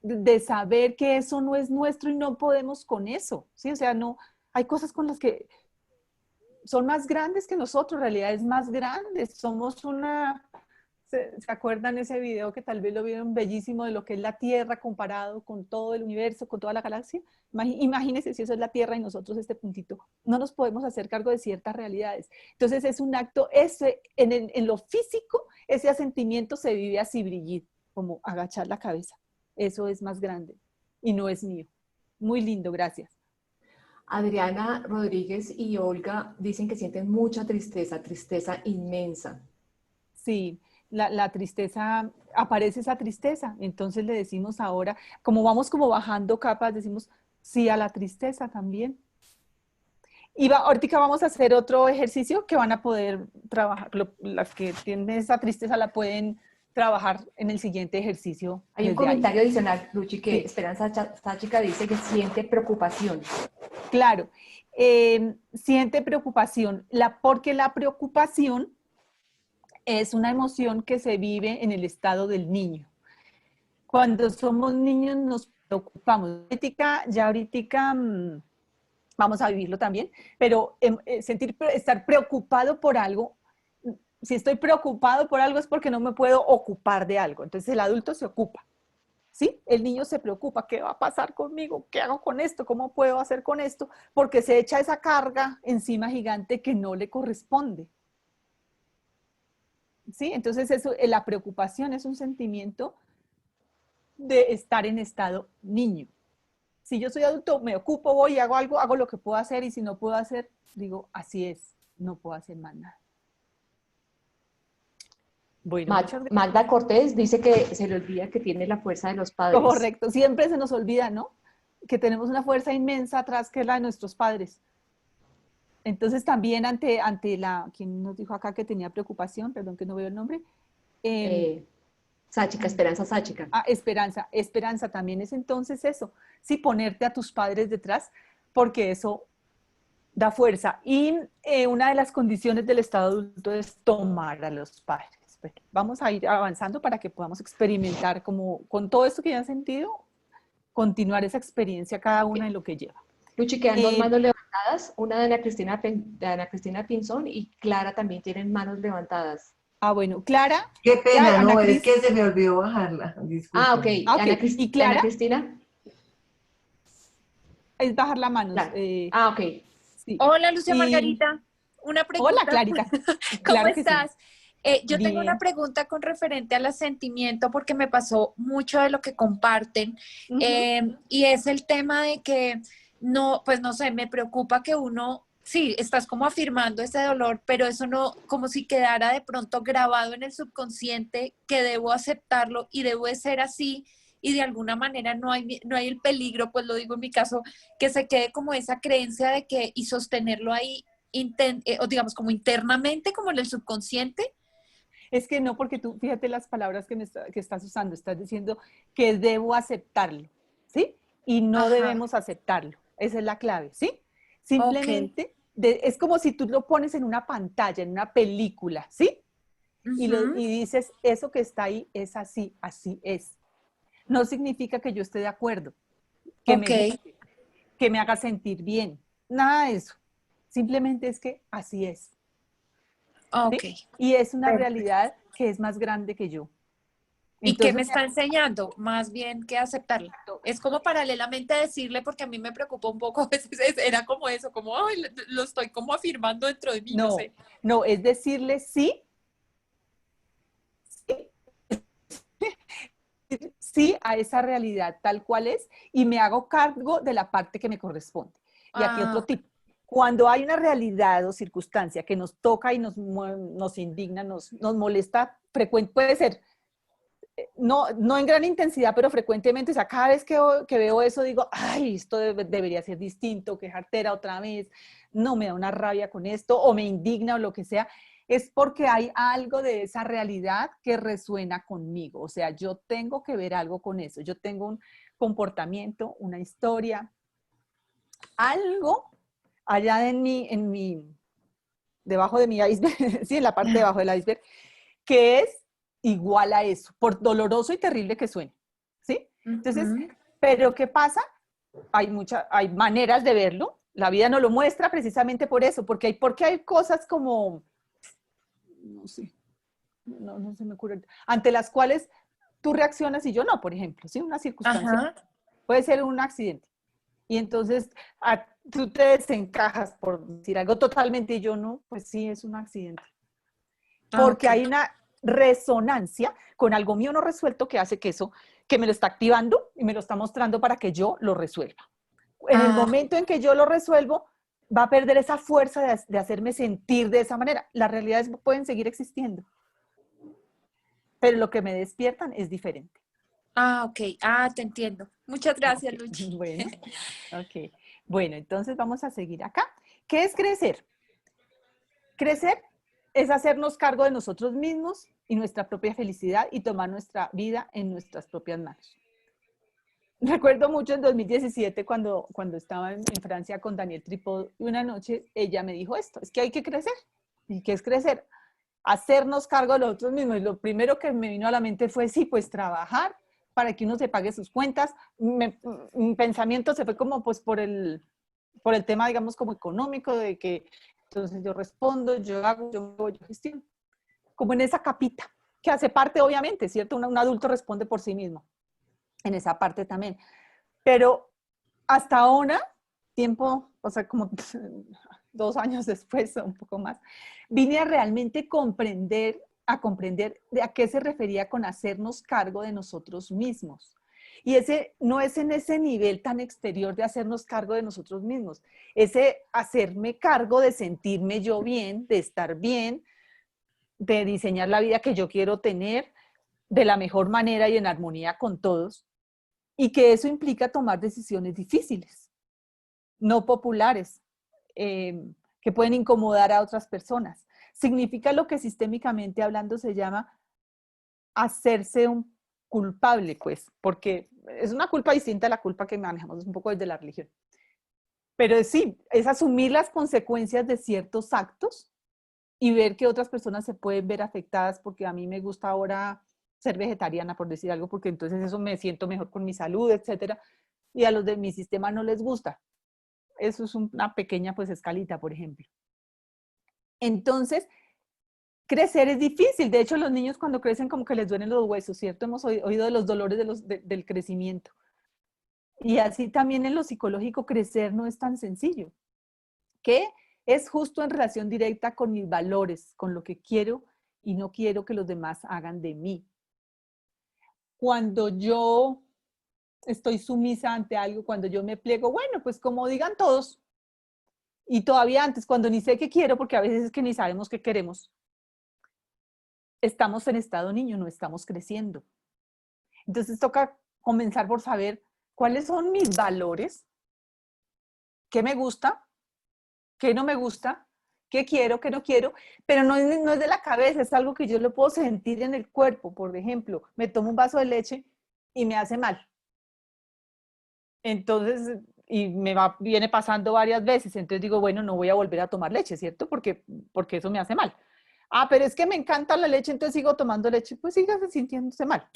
Speaker 1: de saber que eso no es nuestro y no podemos con eso, ¿sí? O sea, no, hay cosas con las que son más grandes que nosotros, realidades más grandes, somos una... ¿Se acuerdan ese video que tal vez lo vieron bellísimo de lo que es la Tierra comparado con todo el universo, con toda la galaxia? Imagínense si eso es la Tierra y nosotros este puntito. No nos podemos hacer cargo de ciertas realidades. Entonces es un acto, en lo físico, ese asentimiento se vive así, Brigitte, como agachar la cabeza. Eso es más grande y no es mío. Muy lindo, gracias.
Speaker 2: Adriana Rodríguez y Olga dicen que sienten mucha tristeza, tristeza inmensa.
Speaker 1: Sí, la tristeza, aparece esa tristeza, entonces le decimos ahora, como vamos como bajando capas, decimos sí a la tristeza también. Y ahorita vamos a hacer otro ejercicio que van a poder trabajar, las que tienen esa tristeza la pueden trabajar en el siguiente ejercicio.
Speaker 2: Hay un
Speaker 1: desde ahí.
Speaker 2: comentario adicional, Luchi, que
Speaker 1: Sí.
Speaker 2: Esperanza Sáchica dice que siente preocupación.
Speaker 1: Claro, siente preocupación, porque la preocupación es una emoción que se vive en el estado del niño. Cuando somos niños nos preocupamos. Ya ahorita vamos a vivirlo también, pero estar preocupado por algo, si estoy preocupado por algo es porque no me puedo ocupar de algo. Entonces el adulto se ocupa, ¿sí? El niño se preocupa, ¿qué va a pasar conmigo? ¿Qué hago con esto? ¿Cómo puedo hacer con esto? Porque se echa esa carga encima gigante que no le corresponde. ¿Sí? Entonces la preocupación es un sentimiento de estar en estado niño. Si yo soy adulto, me ocupo, voy, hago algo, hago lo que puedo hacer y si no puedo hacer, digo, así es, no puedo hacer más nada. Bueno, muchas gracias.
Speaker 2: Magda Cortés dice que se le olvida que tiene la fuerza de los padres.
Speaker 1: Correcto, siempre se nos olvida, ¿no? Que tenemos una fuerza inmensa atrás que es la de nuestros padres. Entonces también ante ¿quién nos dijo acá que tenía preocupación? Perdón que no veo el nombre.
Speaker 2: Sáchica, Esperanza Sáchica.
Speaker 1: Esperanza también es entonces eso, sí, ponerte a tus padres detrás, porque eso da fuerza. Y una de las condiciones del estado adulto es tomar a los padres. Bueno, vamos a ir avanzando para que podamos experimentar como con todo esto que ya han sentido, continuar esa experiencia cada una en lo que lleva.
Speaker 2: Luchi, quedan dos manos levantadas, una de Ana Cristina Pinzón y Clara también tienen manos levantadas.
Speaker 1: Bueno, Clara.
Speaker 4: Qué pena,
Speaker 1: Ana
Speaker 4: no, es que se me olvidó bajarla. Disculpen.
Speaker 2: Ok.
Speaker 1: Okay. ¿Y Clara?
Speaker 2: Ana Cristina.
Speaker 1: Es bajar la mano.
Speaker 2: Claro. Ok.
Speaker 5: Sí. Hola, Lucia Margarita. Una pregunta.
Speaker 1: Hola, Clarita.
Speaker 5: ¿Cómo
Speaker 1: claro
Speaker 5: estás?
Speaker 1: Sí.
Speaker 5: Yo tengo una pregunta con referente al asentimiento porque me pasó mucho de lo que comparten y es el tema de que no, pues no sé, me preocupa que uno, sí, estás como afirmando ese dolor, pero eso no, como si quedara de pronto grabado en el subconsciente que debo aceptarlo y debo de ser así y de alguna manera no hay el peligro, pues lo digo en mi caso, que se quede como esa creencia de que y sostenerlo ahí, o digamos como internamente, como en el subconsciente.
Speaker 1: Es que no, porque tú, fíjate las palabras que estás usando, estás diciendo que debo aceptarlo, ¿sí? Y no debemos aceptarlo, esa es la clave, ¿sí? Simplemente, es como si tú lo pones en una pantalla, en una película, ¿sí? Y dices, eso que está ahí es así, así es. No significa que yo esté de acuerdo, que me guste, que me haga sentir bien, nada de eso. Simplemente es que así es. ¿Sí? Y es una realidad que es más grande que yo.
Speaker 5: Entonces, ¿y qué me está enseñando? Más bien que aceptarla. Es como paralelamente decirle, porque a mí me preocupa un poco, a veces era como eso, como ay, lo estoy como afirmando dentro de mí, no sé.
Speaker 1: No, es decirle sí, sí a esa realidad tal cual es y me hago cargo de la parte que me corresponde. Y aquí otro tip. Cuando hay una realidad o circunstancia que nos toca y nos indigna, nos molesta, puede ser, no en gran intensidad, pero frecuentemente, o sea, cada vez que veo eso digo, ay, esto debería ser distinto, qué jartera otra vez, no me da una rabia con esto, o me indigna o lo que sea, es porque hay algo de esa realidad que resuena conmigo. O sea, yo tengo que ver algo con eso. Yo tengo un comportamiento, una historia, algo allá debajo de mi iceberg, sí, en la parte debajo del iceberg, que es igual a eso, por doloroso y terrible que suene, ¿sí? Entonces, pero ¿qué pasa? Hay maneras de verlo. La vida no lo muestra precisamente por eso, porque hay cosas como, no sé, no se me ocurre, ante las cuales tú reaccionas y yo no, por ejemplo, ¿sí? Una circunstancia, puede ser un accidente. Y entonces tú te desencajas por decir algo totalmente y yo no, pues sí, es un accidente. Porque hay una resonancia con algo mío no resuelto que hace que eso, que me lo está activando y me lo está mostrando para que yo lo resuelva. En el momento en que yo lo resuelvo, va a perder esa fuerza de hacerme sentir de esa manera. Las realidades pueden seguir existiendo, pero lo que me despiertan es diferente.
Speaker 5: Ok. Te entiendo. Muchas gracias,
Speaker 1: Okay.
Speaker 5: Luchi.
Speaker 1: Bueno, ok. Bueno, entonces vamos a seguir acá. ¿Qué es crecer? Crecer es hacernos cargo de nosotros mismos y nuestra propia felicidad y tomar nuestra vida en nuestras propias manos. Recuerdo mucho en 2017 cuando estaba en Francia con Daniel Tripod y una noche ella me dijo esto, es que hay que crecer. ¿Y qué es crecer? Hacernos cargo de nosotros mismos. Y lo primero que me vino a la mente fue, sí, pues trabajar para que uno se pague sus cuentas. Mi pensamiento se fue como pues por el tema, digamos, como económico, de que entonces yo respondo, yo hago, yo gestiono. Como en esa capita, que hace parte, obviamente, ¿cierto? Un adulto responde por sí mismo, en esa parte también. Pero hasta ahora, o sea, como 2 años después, o un poco más, vine a realmente comprender de a qué se refería con hacernos cargo de nosotros mismos. Y ese no es en ese nivel tan exterior de hacernos cargo de nosotros mismos, ese hacerme cargo de sentirme yo bien, de estar bien, de diseñar la vida que yo quiero tener de la mejor manera y en armonía con todos, y que eso implica tomar decisiones difíciles, no populares, que pueden incomodar a otras personas. Significa lo que sistémicamente hablando se llama hacerse un culpable, pues, porque es una culpa distinta a la culpa que manejamos un poco desde la religión. Pero sí, es asumir las consecuencias de ciertos actos y ver que otras personas se pueden ver afectadas porque a mí me gusta ahora ser vegetariana, por decir algo, porque entonces eso me siento mejor con mi salud, etcétera, y a los de mi sistema no les gusta. Eso es una pequeña pues escalita, por ejemplo. Entonces, crecer es difícil. De hecho, los niños cuando crecen como que les duelen los huesos, ¿cierto? Hemos oído de los dolores del crecimiento. Y así también en lo psicológico, crecer no es tan sencillo. ¿Qué? Es justo en relación directa con mis valores, con lo que quiero y no quiero que los demás hagan de mí. Cuando yo estoy sumisa ante algo, cuando yo me pliego, bueno, pues como digan todos. Y todavía antes, cuando ni sé qué quiero, porque a veces es que ni sabemos qué queremos, estamos en estado niño, no estamos creciendo. Entonces toca comenzar por saber cuáles son mis valores, qué me gusta, qué no me gusta, qué quiero, qué no quiero, pero no es de la cabeza, es algo que yo lo puedo sentir en el cuerpo. Por ejemplo, me tomo un vaso de leche y me hace mal. Entonces, y viene pasando varias veces, entonces digo, bueno, no voy a volver a tomar leche, ¿cierto? Porque eso me hace mal. Pero es que me encanta la leche, entonces sigo tomando leche, pues sigas sintiéndose mal.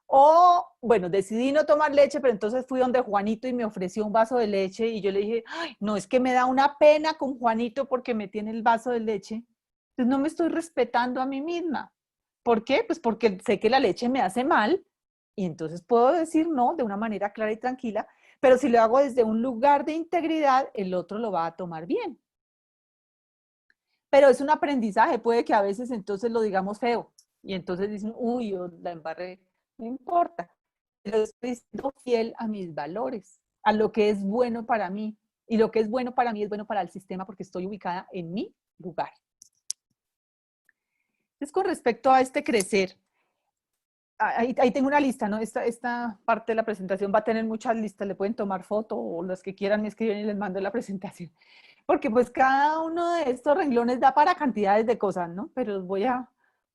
Speaker 1: O, bueno, decidí no tomar leche, pero entonces fui donde Juanito y me ofreció un vaso de leche y yo le dije, ay, no, es que me da una pena con Juanito porque me tiene el vaso de leche. Entonces no me estoy respetando a mí misma. ¿Por qué? Pues porque sé que la leche me hace mal y entonces puedo decir no de una manera clara y tranquila, pero si lo hago desde un lugar de integridad, el otro lo va a tomar bien. Pero es un aprendizaje, puede que a veces entonces lo digamos feo y entonces dicen, uy, yo la embarré, no importa. Pero estoy siendo fiel a mis valores, a lo que es bueno para mí. Y lo que es bueno para mí es bueno para el sistema porque estoy ubicada en mi lugar. Entonces, con respecto a este crecer, ahí tengo una lista, ¿no? Esta parte de la presentación va a tener muchas listas, le pueden tomar foto o los que quieran me escriben y les mando la presentación. Porque pues cada uno de estos renglones da para cantidades de cosas, ¿no? Pero los voy a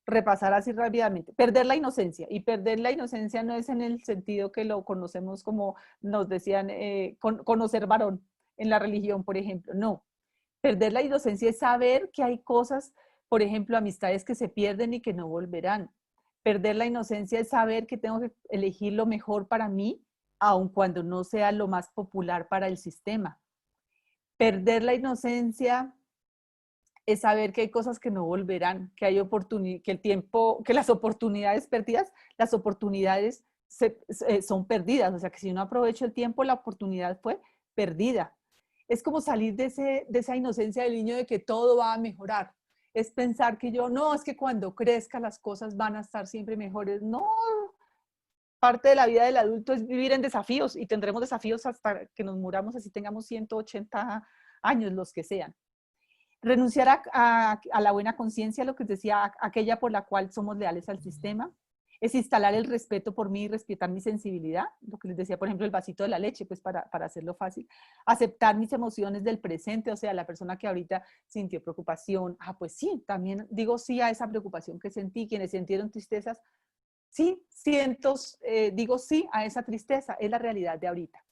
Speaker 1: repasar así rápidamente. Perder la inocencia. Y perder la inocencia no es en el sentido que lo conocemos como nos decían, conocer varón en la religión, por ejemplo. No. Perder la inocencia es saber que hay cosas, por ejemplo, amistades que se pierden y que no volverán. Perder la inocencia es saber que tengo que elegir lo mejor para mí, aun cuando no sea lo más popular para el sistema. Perder la inocencia es saber que hay cosas que no volverán, que hay que el tiempo, que las oportunidades perdidas, las oportunidades son perdidas. O sea, que si no aprovecho el tiempo, la oportunidad fue perdida. Es como salir de esa inocencia del niño de que todo va a mejorar. Es pensar que no, es que cuando crezca las cosas van a estar siempre mejores. No, parte de la vida del adulto es vivir en desafíos y tendremos desafíos hasta que nos muramos, así tengamos 180 años, los que sean. Renunciar a la buena conciencia, lo que les decía, aquella por la cual somos leales al sistema, es instalar el respeto por mí y respetar mi sensibilidad, lo que les decía, por ejemplo, el vasito de la leche, pues para hacerlo fácil, aceptar mis emociones del presente, o sea, la persona que ahorita sintió preocupación, pues sí, también digo sí a esa preocupación que sentí, quienes sintieron tristezas, sí, digo sí a esa tristeza, es la realidad de ahorita.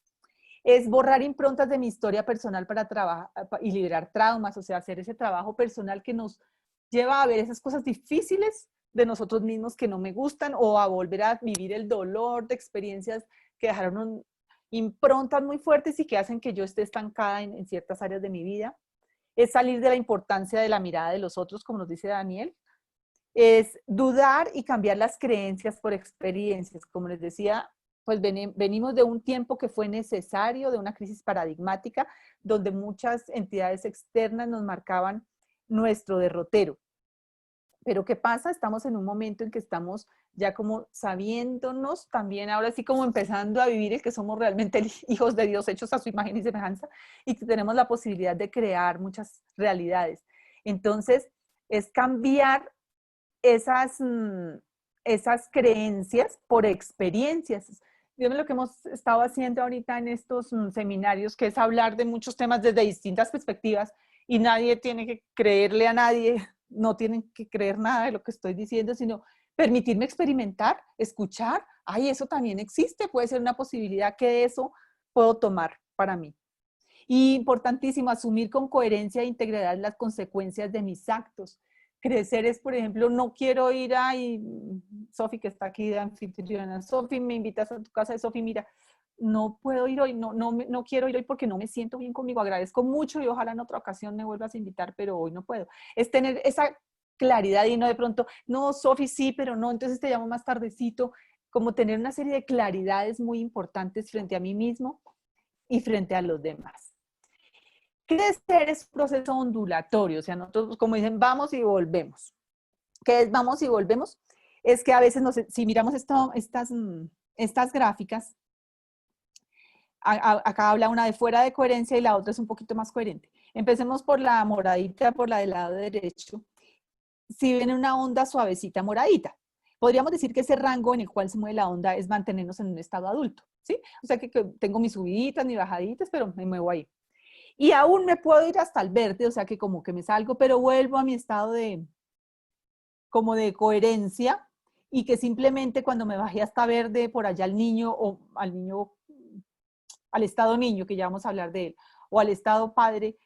Speaker 1: Es borrar improntas de mi historia personal para trabajar y liberar traumas, o sea, hacer ese trabajo personal que nos lleva a ver esas cosas difíciles de nosotros mismos que no me gustan o a volver a vivir el dolor de experiencias que dejaron improntas muy fuertes y que hacen que yo esté estancada en ciertas áreas de mi vida. Es salir de la importancia de la mirada de los otros, como nos dice Daniel. Es dudar y cambiar las creencias por experiencias, como les decía, pues venimos de un tiempo que fue necesario, de una crisis paradigmática, donde muchas entidades externas nos marcaban nuestro derrotero. Pero ¿qué pasa? Estamos en un momento en que estamos ya como sabiéndonos también, ahora sí como empezando a vivir el que somos realmente hijos de Dios hechos a su imagen y semejanza y que tenemos la posibilidad de crear muchas realidades. Entonces, es cambiar esas creencias por experiencias. Dígame lo que hemos estado haciendo ahorita en estos seminarios, que es hablar de muchos temas desde distintas perspectivas y nadie tiene que creerle a nadie, no tienen que creer nada de lo que estoy diciendo, sino permitirme experimentar, escuchar, eso también existe, puede ser una posibilidad que de eso puedo tomar para mí. Y importantísimo, asumir con coherencia e integridad las consecuencias de mis actos. Crecer es, por ejemplo, no quiero ir a, Sofi que está aquí de anfitriona, Sofi, me invitas a tu casa, Sofi, mira, no puedo ir hoy, no quiero ir hoy porque no me siento bien conmigo, agradezco mucho y ojalá en otra ocasión me vuelvas a invitar, pero hoy no puedo. Es tener esa claridad y no de pronto, no, Sofi, sí, pero no, entonces te llamo más tardecito, como tener una serie de claridades muy importantes frente a mí mismo y frente a los demás. Crecer es un proceso ondulatorio, o sea, nosotros como dicen, vamos y volvemos. ¿Qué es vamos y volvemos? Es que a veces, si miramos estas gráficas, acá habla una de fuera de coherencia y la otra es un poquito más coherente. Empecemos por la moradita, por la del lado derecho. Si ven una onda suavecita moradita, podríamos decir que ese rango en el cual se mueve la onda es mantenernos en un estado adulto, ¿sí? O sea que tengo mis subiditas, mis bajaditas, pero me muevo ahí. Y aún me puedo ir hasta el verde, o sea que como que me salgo, pero vuelvo a mi estado como de coherencia y que simplemente cuando me bajé hasta verde, por allá al niño o al estado niño, que ya vamos a hablar de él, o al estado padre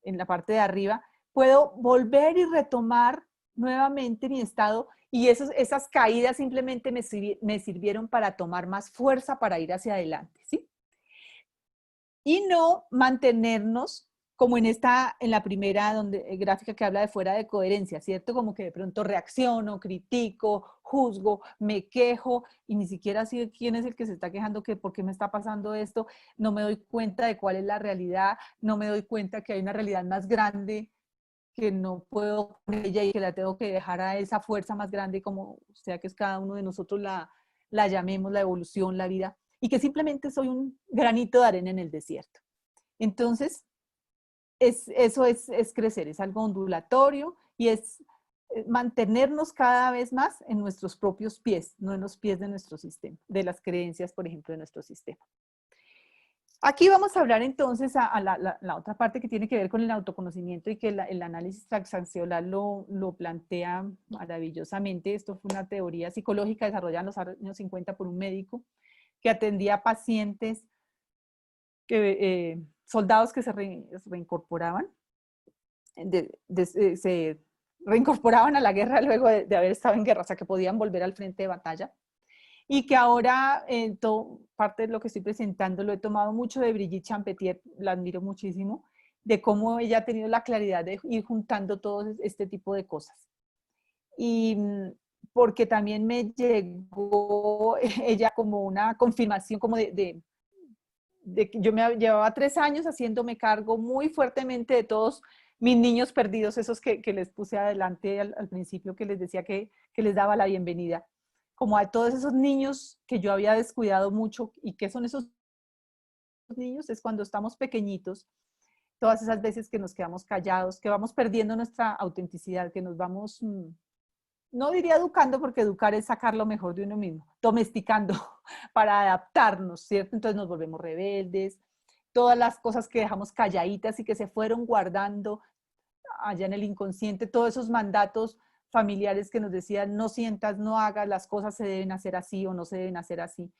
Speaker 1: en la parte de arriba, puedo volver y retomar nuevamente mi estado y esas caídas simplemente me sirvieron para tomar más fuerza para ir hacia adelante, ¿sí? Y no mantenernos como en la primera gráfica que habla de fuera de coherencia, ¿cierto? Como que de pronto reacciono, critico, juzgo, me quejo y ni siquiera sé quién es el que se está quejando, que por qué me está pasando esto, no me doy cuenta de cuál es la realidad, no me doy cuenta que hay una realidad más grande que no puedo con ella y que la tengo que dejar a esa fuerza más grande como sea que es cada uno de nosotros la la llamemos la evolución, la vida, y que simplemente soy un granito de arena en el desierto. Entonces, eso es crecer, es algo ondulatorio y es mantenernos cada vez más en nuestros propios pies, no en los pies de nuestro sistema, de las creencias, por ejemplo, de nuestro sistema. Aquí vamos a hablar entonces a la otra parte que tiene que ver con el autoconocimiento y que el análisis transaccional lo plantea maravillosamente. Esto fue una teoría psicológica desarrollada en los años 50 por un médico que atendía a pacientes, soldados que se reincorporaban, se reincorporaban a la guerra luego de haber estado en guerra, o sea que podían volver al frente de batalla. Y que ahora, parte de lo que estoy presentando, lo he tomado mucho de Brigitte Champetier, la admiro muchísimo, de cómo ella ha tenido la claridad de ir juntando todo este tipo de cosas. Y porque también me llegó ella como una confirmación como de que yo me llevaba 3 años haciéndome cargo muy fuertemente de todos mis niños perdidos, esos que les puse adelante al principio, que les decía que les daba la bienvenida, como a todos esos niños que yo había descuidado mucho. ¿Y qué son esos niños? Es cuando estamos pequeñitos, todas esas veces que nos quedamos callados, que vamos perdiendo nuestra autenticidad, que nos vamos, no diría educando, porque educar es sacar lo mejor de uno mismo, domesticando para adaptarnos, ¿cierto? Entonces nos volvemos rebeldes, todas las cosas que dejamos calladitas y que se fueron guardando allá en el inconsciente, todos esos mandatos familiares que nos decían no sientas, no hagas, las cosas se deben hacer así o no se deben hacer así.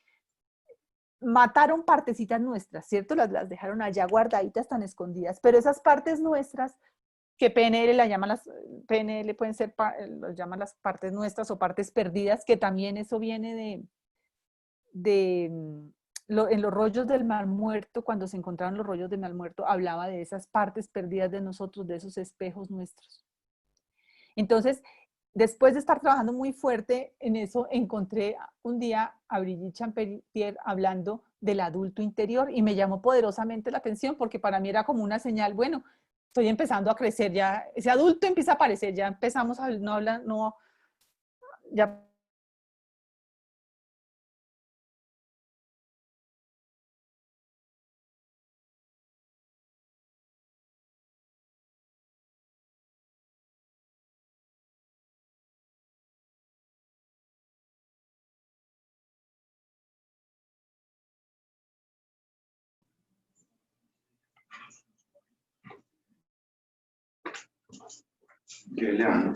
Speaker 1: Mataron partecitas nuestras, ¿cierto? Las dejaron allá guardaditas tan escondidas, pero esas partes nuestras, que PNL la llama PNL pueden ser, los llama las partes nuestras o partes perdidas, que también eso viene en los rollos del Mar Muerto, cuando se encontraron los rollos del Mar Muerto, hablaba de esas partes perdidas de nosotros, de esos espejos nuestros. Entonces, después de estar trabajando muy fuerte en eso, encontré un día a Brigitte Champetier hablando del adulto interior y me llamó poderosamente la atención porque para mí era como una señal, bueno, estoy empezando a crecer ya, ese adulto empieza a aparecer, ya empezamos a no hablar, no, ya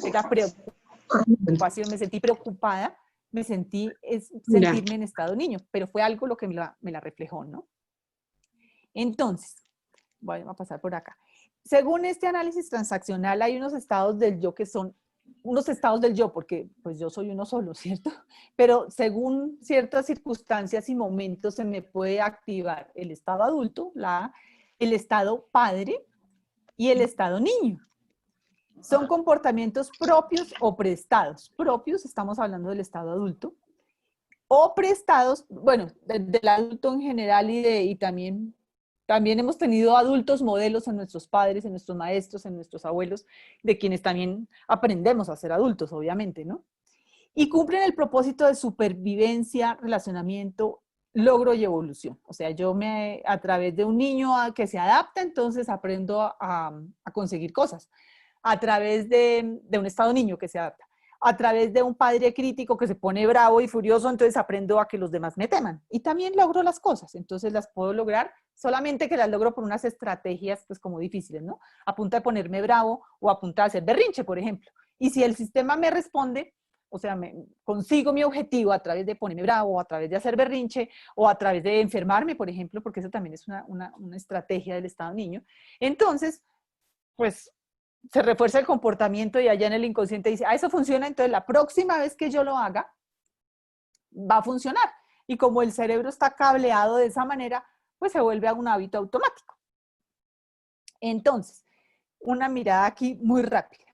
Speaker 1: era preocupación, me sentí preocupada, me sentí sentirme en estado niño, pero fue algo lo que me la reflejó, ¿no? Entonces, voy a pasar por acá. Según este análisis transaccional, hay unos estados del yo que son unos estados del yo, porque pues yo soy uno solo, ¿cierto? Pero según ciertas circunstancias y momentos se me puede activar el estado adulto, el estado padre y el estado niño. Son comportamientos propios o prestados. Propios, estamos hablando del estado adulto, o prestados, bueno, del adulto en general y también hemos tenido adultos modelos en nuestros padres, en nuestros maestros, en nuestros abuelos, de quienes también aprendemos a ser adultos, obviamente, ¿no? Y cumplen el propósito de supervivencia, relacionamiento, logro y evolución. O sea, yo a través de un niño que se adapta, entonces aprendo a conseguir cosas. A través de un estado niño que se adapta. A través de un padre crítico que se pone bravo y furioso, entonces aprendo a que los demás me teman. Y también logro las cosas, entonces las puedo lograr, solamente que las logro por unas estrategias pues como difíciles, ¿no? A punta de ponerme bravo o a punta de hacer berrinche, por ejemplo. Y si el sistema me responde, o sea, consigo mi objetivo a través de ponerme bravo, o a través de hacer berrinche, o a través de enfermarme, por ejemplo, porque eso también es una estrategia del estado niño. Entonces, pues se refuerza el comportamiento y allá en el inconsciente dice, eso funciona, entonces la próxima vez que yo lo haga, va a funcionar. Y como el cerebro está cableado de esa manera, pues se vuelve a un hábito automático. Entonces, una mirada aquí muy rápida.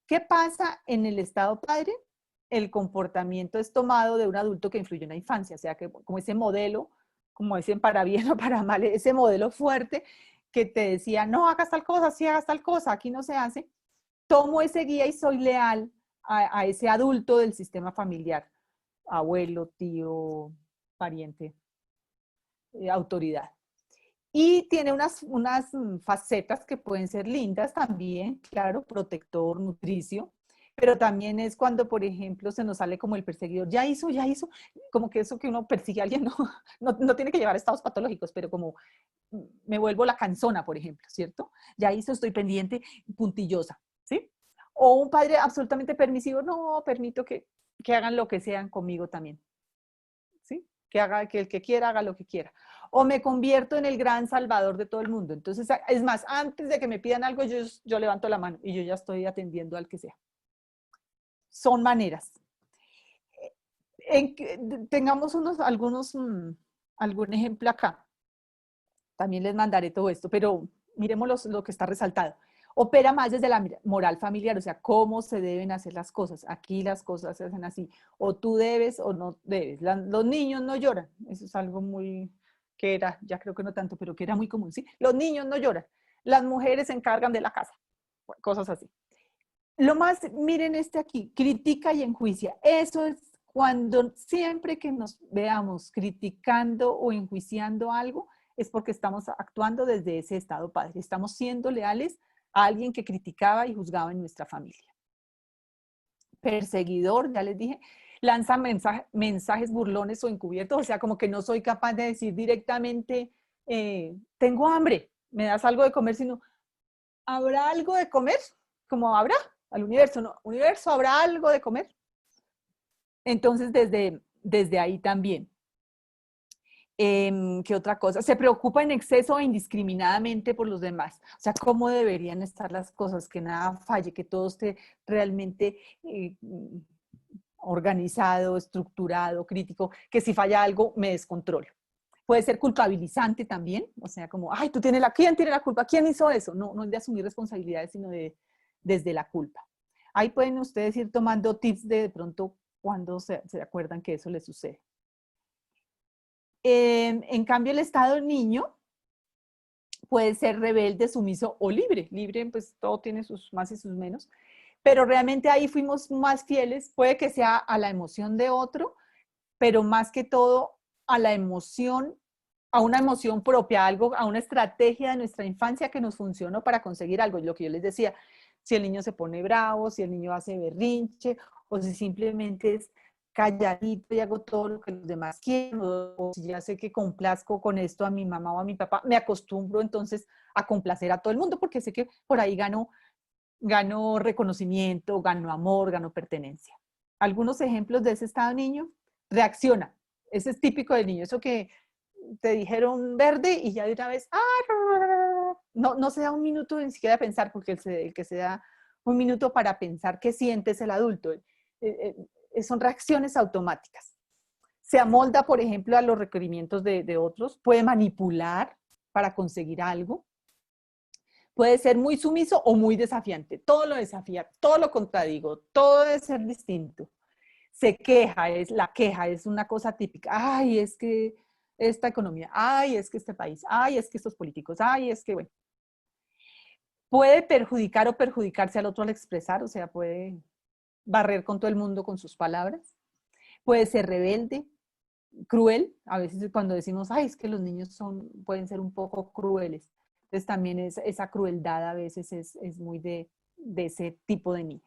Speaker 1: ¿Qué pasa en el estado padre? El comportamiento es tomado de un adulto que influyó en la infancia, o sea, que como ese modelo, como dicen para bien o para mal, ese modelo fuerte que te decía, no hagas tal cosa, sí hagas tal cosa, aquí no se hace, tomo ese guía y soy leal a ese adulto del sistema familiar. abuelo, tío, pariente, autoridad. Y tiene unas facetas que pueden ser lindas también, claro, protector, nutricio, pero también es cuando, por ejemplo, se nos sale como el perseguidor, ya hizo, como que eso que uno persigue a alguien no tiene que llevar a estados patológicos, pero como me vuelvo la cansona, por ejemplo, ¿cierto? Ya hizo, estoy pendiente, puntillosa, ¿sí? O un padre absolutamente permisivo, no, permito que hagan lo que sean conmigo también, ¿sí? Que el que quiera haga lo que quiera. O me convierto en el gran salvador de todo el mundo. Entonces, es más, antes de que me pidan algo, yo levanto la mano y yo ya estoy atendiendo al que sea. Son maneras. Tengamos algún ejemplo acá. También les mandaré todo esto, pero miremos lo que está resaltado. Opera más desde la moral familiar, o sea, cómo se deben hacer las cosas. Aquí las cosas se hacen así. O tú debes o no debes. Los niños no lloran. Eso es algo muy, que era, ya creo que no tanto, pero que era muy común, ¿sí? Los niños no lloran. Las mujeres se encargan de la casa. Cosas así. Lo más, miren este aquí, critica y enjuicia. Eso es cuando siempre que nos veamos criticando o enjuiciando algo, es porque estamos actuando desde ese estado padre. Estamos siendo leales a alguien que criticaba y juzgaba en nuestra familia. Perseguidor, ya les dije, lanza mensajes burlones o encubiertos, o sea, como que no soy capaz de decir directamente, tengo hambre, me das algo de comer, sino, ¿habrá algo de comer? Como habrá, al universo, ¿no? Universo, ¿habrá algo de comer? Entonces, desde ahí también. ¿Qué otra cosa? Se preocupa en exceso e indiscriminadamente por los demás. O sea, ¿cómo deberían estar las cosas? Que nada falle, que todo esté realmente organizado, estructurado, crítico, que si falla algo me descontrolo. Puede ser culpabilizante también, o sea, como, ay, ¿quién tiene la culpa? ¿Quién hizo eso? No es de asumir responsabilidades, sino desde la culpa. Ahí pueden ustedes ir tomando tips de pronto cuando se acuerdan que eso les sucede. En cambio, el estado niño puede ser rebelde, sumiso o libre. Libre, pues todo tiene sus más y sus menos. Pero realmente ahí fuimos más fieles. Puede que sea a la emoción de otro, pero más que todo a la emoción, a una emoción propia, a una estrategia de nuestra infancia que nos funcionó para conseguir algo. Lo que yo les decía, si el niño se pone bravo, si el niño hace berrinche, o si simplemente es calladito y hago todo lo que los demás quieren, o si ya sé que complazco con esto a mi mamá o a mi papá, me acostumbro entonces a complacer a todo el mundo porque sé que por ahí gano reconocimiento, gano amor, gano pertenencia. Algunos ejemplos de ese estado niño: reacciona. Ese es típico del niño, eso que te dijeron verde y ya de una vez, no se da un minuto ni siquiera de pensar, porque el que se da un minuto para pensar qué siente es el adulto. Son reacciones automáticas. Se amolda, por ejemplo, a los requerimientos de otros, puede manipular para conseguir algo, puede ser muy sumiso o muy desafiante. Todo lo desafía, todo lo contradigo, todo debe ser distinto. Se queja, la queja es una cosa típica. Ay, es que esta economía, ay, es que este país, ay, es que estos políticos, ay, es que, bueno. Puede perjudicar o perjudicarse al otro al expresar, o sea, puede barrer con todo el mundo con sus palabras. Puede ser rebelde, cruel. A veces cuando decimos, ay, es que los niños pueden ser un poco crueles. Entonces también esa crueldad a veces es muy de ese tipo de niño.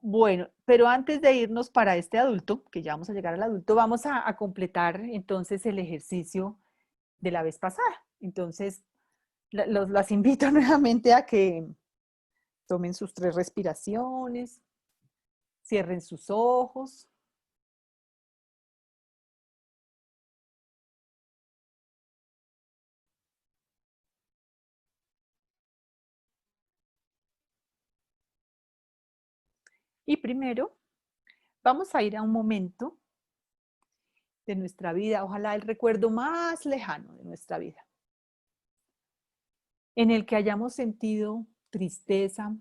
Speaker 1: Bueno, pero antes de irnos para este adulto, que ya vamos a llegar al adulto, vamos a completar entonces el ejercicio de la vez pasada. Entonces, las invito nuevamente a que tomen sus 3 respiraciones, cierren sus ojos. Y primero, vamos a ir a un momento de nuestra vida, ojalá el recuerdo más lejano de nuestra vida, en el que hayamos sentido tristeza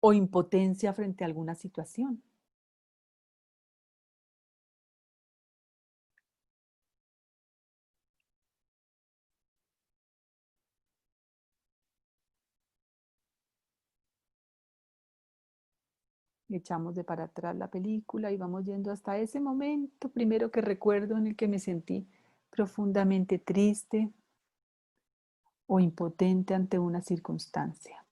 Speaker 1: o impotencia frente a alguna situación. Echamos de para atrás la película y vamos yendo hasta ese momento primero que recuerdo en el que me sentí profundamente triste o impotente ante una circunstancia.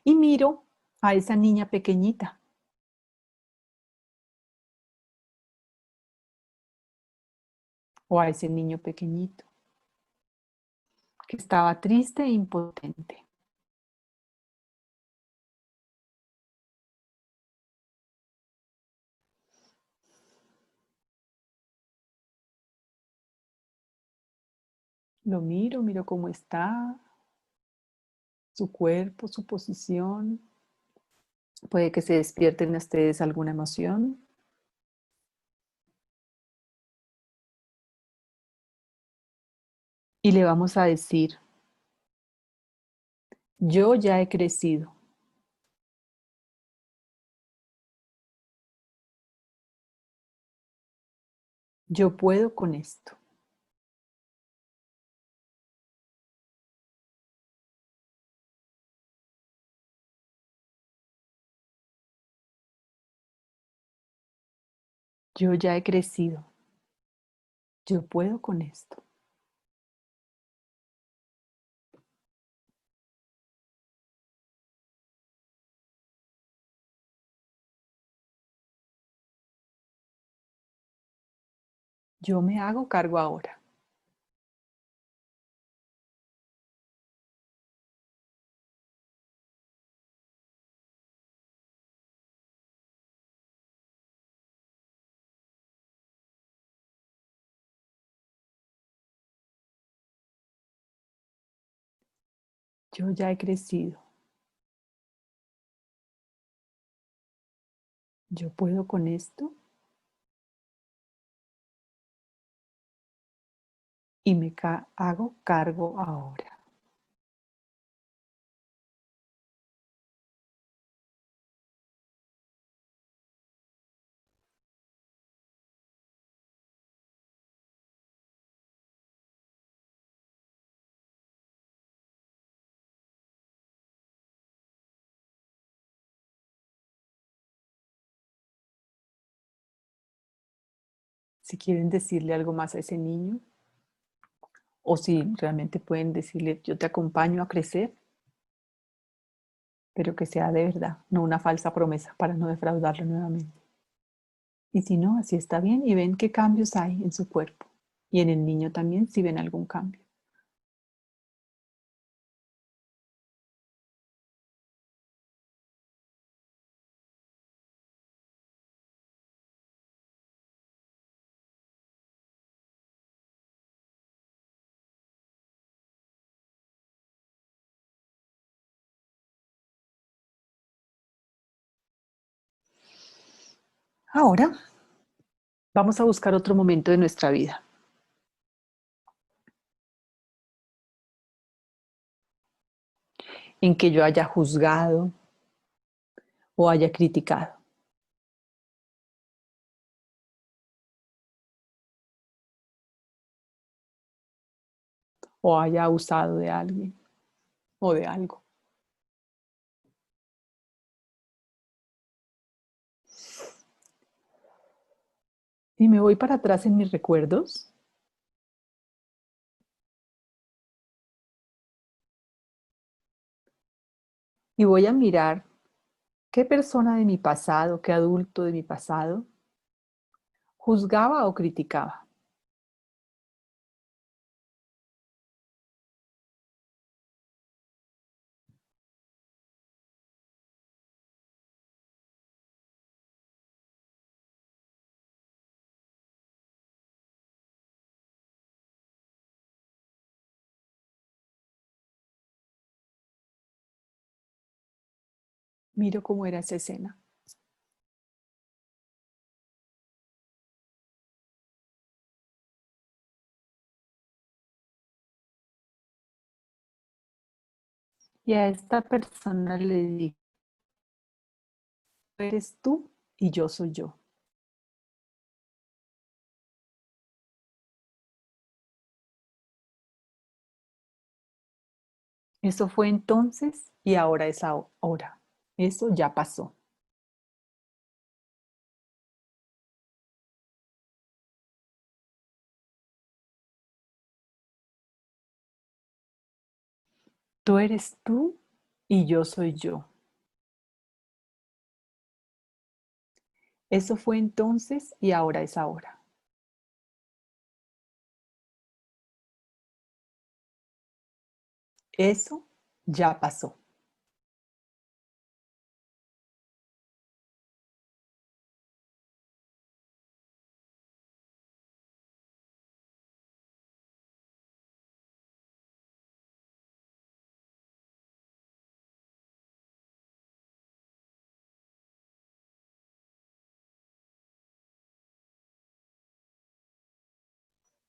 Speaker 1: Y miro a esa niña pequeñita. O a ese niño pequeñito que estaba triste e impotente. Lo miro cómo está, su cuerpo, su posición. Puede que se despierte en ustedes alguna emoción. Y le vamos a decir, yo ya he crecido. Yo puedo con esto. Yo ya he crecido. Yo puedo con esto. Yo me hago cargo ahora. Yo ya he crecido. Yo puedo con esto. Y me hago cargo ahora. Si quieren decirle algo más a ese niño, o si realmente pueden decirle, yo te acompaño a crecer, pero que sea de verdad, no una falsa promesa para no defraudarlo nuevamente. Y si no, así está bien y ven qué cambios hay en su cuerpo. Y en el niño también si ven algún cambio. Ahora vamos a buscar otro momento de nuestra vida en que yo haya juzgado o haya criticado. O haya abusado de alguien o de algo. Y me voy para atrás en mis recuerdos. Y voy a mirar qué persona de mi pasado, qué adulto de mi pasado juzgaba o criticaba. Miro cómo era esa escena. Y a esta persona le digo, eres tú y yo soy yo. Eso fue entonces y ahora es ahora. Eso ya pasó. Tú eres tú y yo soy yo. Eso fue entonces y ahora es ahora. Eso ya pasó.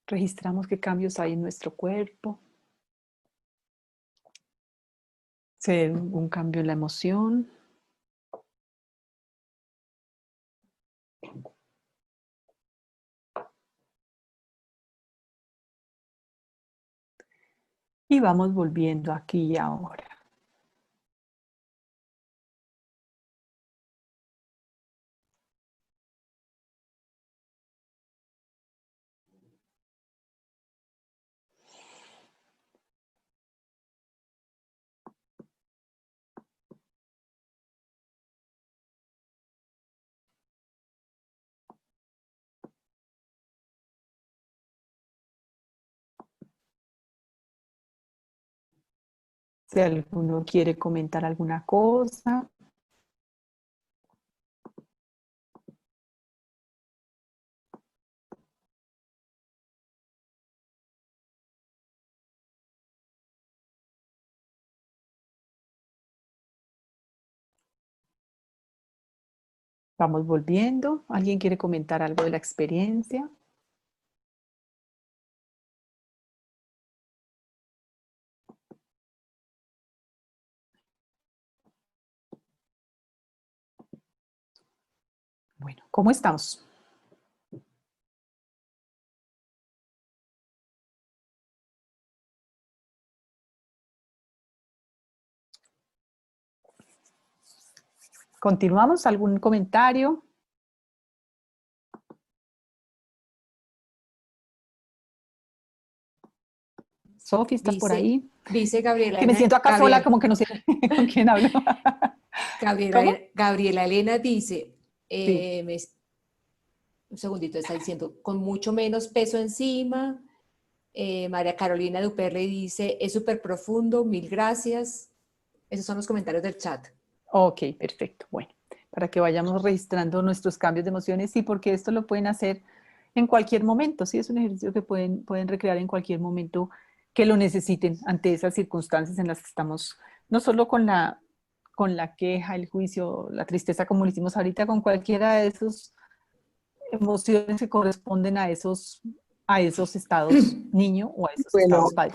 Speaker 1: Registramos qué cambios hay en nuestro cuerpo. Si hay algún cambio en la emoción. Y vamos volviendo aquí y ahora. Si alguno quiere comentar alguna cosa. Vamos volviendo. ¿Alguien quiere comentar algo de la experiencia? Bueno, ¿cómo estamos? ¿Continuamos? ¿Algún comentario? Sofi, ¿estás por ahí?
Speaker 2: Dice Gabriela
Speaker 1: Que me
Speaker 2: Elena,
Speaker 1: siento acá sola, como que no sé con quién hablo. ¿Cómo?
Speaker 2: Gabriela Elena dice,
Speaker 1: Sí.
Speaker 2: un segundito, está diciendo, con mucho menos peso encima. María Carolina Duperle dice, es súper profundo, mil gracias. Esos son los comentarios del chat.
Speaker 1: Ok, perfecto. Bueno, para que vayamos registrando nuestros cambios de emociones, sí, porque esto lo pueden hacer en cualquier momento, sí, es un ejercicio que pueden recrear en cualquier momento que lo necesiten ante esas circunstancias en las que estamos, no solo con la queja, el juicio, la tristeza, como lo hicimos ahorita, con cualquiera de esas emociones que corresponden a esos estados niño o a esos
Speaker 6: Bueno,
Speaker 1: estados padre.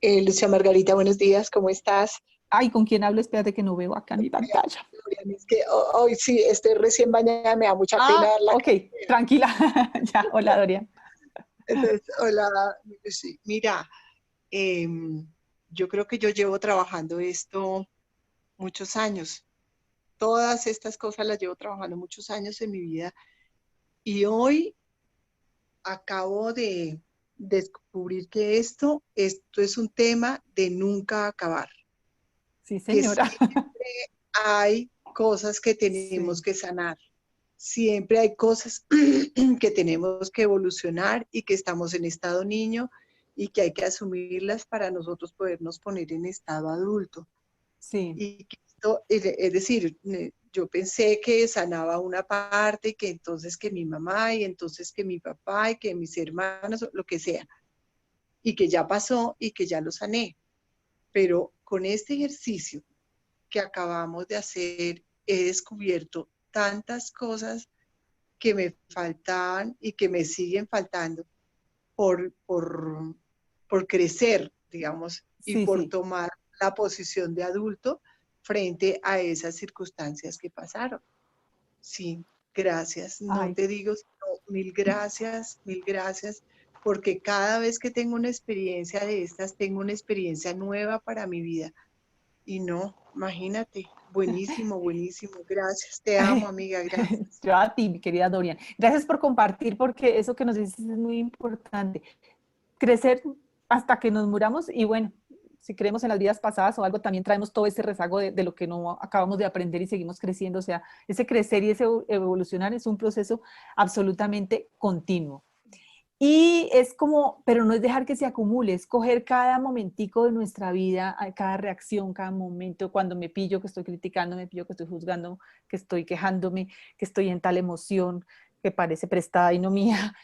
Speaker 6: Lucia Margarita, buenos días, ¿cómo estás?
Speaker 1: Ay, ¿con quién hablo? Espérate que no veo acá en mi pantalla.
Speaker 6: Es que hoy sí, estoy recién bañada, me da mucha pena la
Speaker 1: Ok, tranquila. Ya, hola Dorian.
Speaker 6: Entonces, hola, sí, mira, yo creo que yo llevo trabajando esto muchos años. Todas estas cosas las llevo trabajando muchos años en mi vida y hoy acabo de descubrir que esto es un tema de nunca acabar.
Speaker 1: Sí,
Speaker 6: Que
Speaker 1: señora.
Speaker 6: siempre hay cosas que tenemos
Speaker 1: Sí.
Speaker 6: que sanar. Siempre hay cosas que tenemos que evolucionar y que estamos en estado niño y que hay que asumirlas para nosotros podernos poner en estado adulto.
Speaker 1: Sí,
Speaker 6: Y que esto, es decir, yo pensé que sanaba una parte y que entonces que mi mamá y entonces que mi papá y que mis hermanos, lo que sea, y que ya pasó y que ya lo sané. Pero con este ejercicio que acabamos de hacer, he descubierto tantas cosas que me faltaban y que me siguen faltando por, por, por crecer, digamos, y
Speaker 1: sí,
Speaker 6: por
Speaker 1: sí.
Speaker 6: tomar la posición de adulto frente a esas circunstancias que pasaron. Sí, gracias. No
Speaker 1: Ay,
Speaker 6: te digo, sino mil gracias porque cada vez que tengo una experiencia de estas, tengo una experiencia nueva para mi vida. Y no, imagínate, buenísimo, buenísimo. Gracias, te amo, amiga, gracias.
Speaker 1: Yo a ti, mi querida Dorian. Gracias por compartir, porque eso que nos dices es muy importante. Crecer hasta que nos muramos y bueno, si creemos en las vidas pasadas o algo, también traemos todo ese rezago de lo que no acabamos de aprender y seguimos creciendo. O sea, ese crecer y ese evolucionar es un proceso absolutamente continuo. Y es como, pero no es dejar que se acumule, es coger cada momentico de nuestra vida, cada reacción, cada momento, cuando me pillo que estoy criticando, me pillo que estoy juzgando, que estoy quejándome, que estoy en tal emoción que parece prestada y no mía,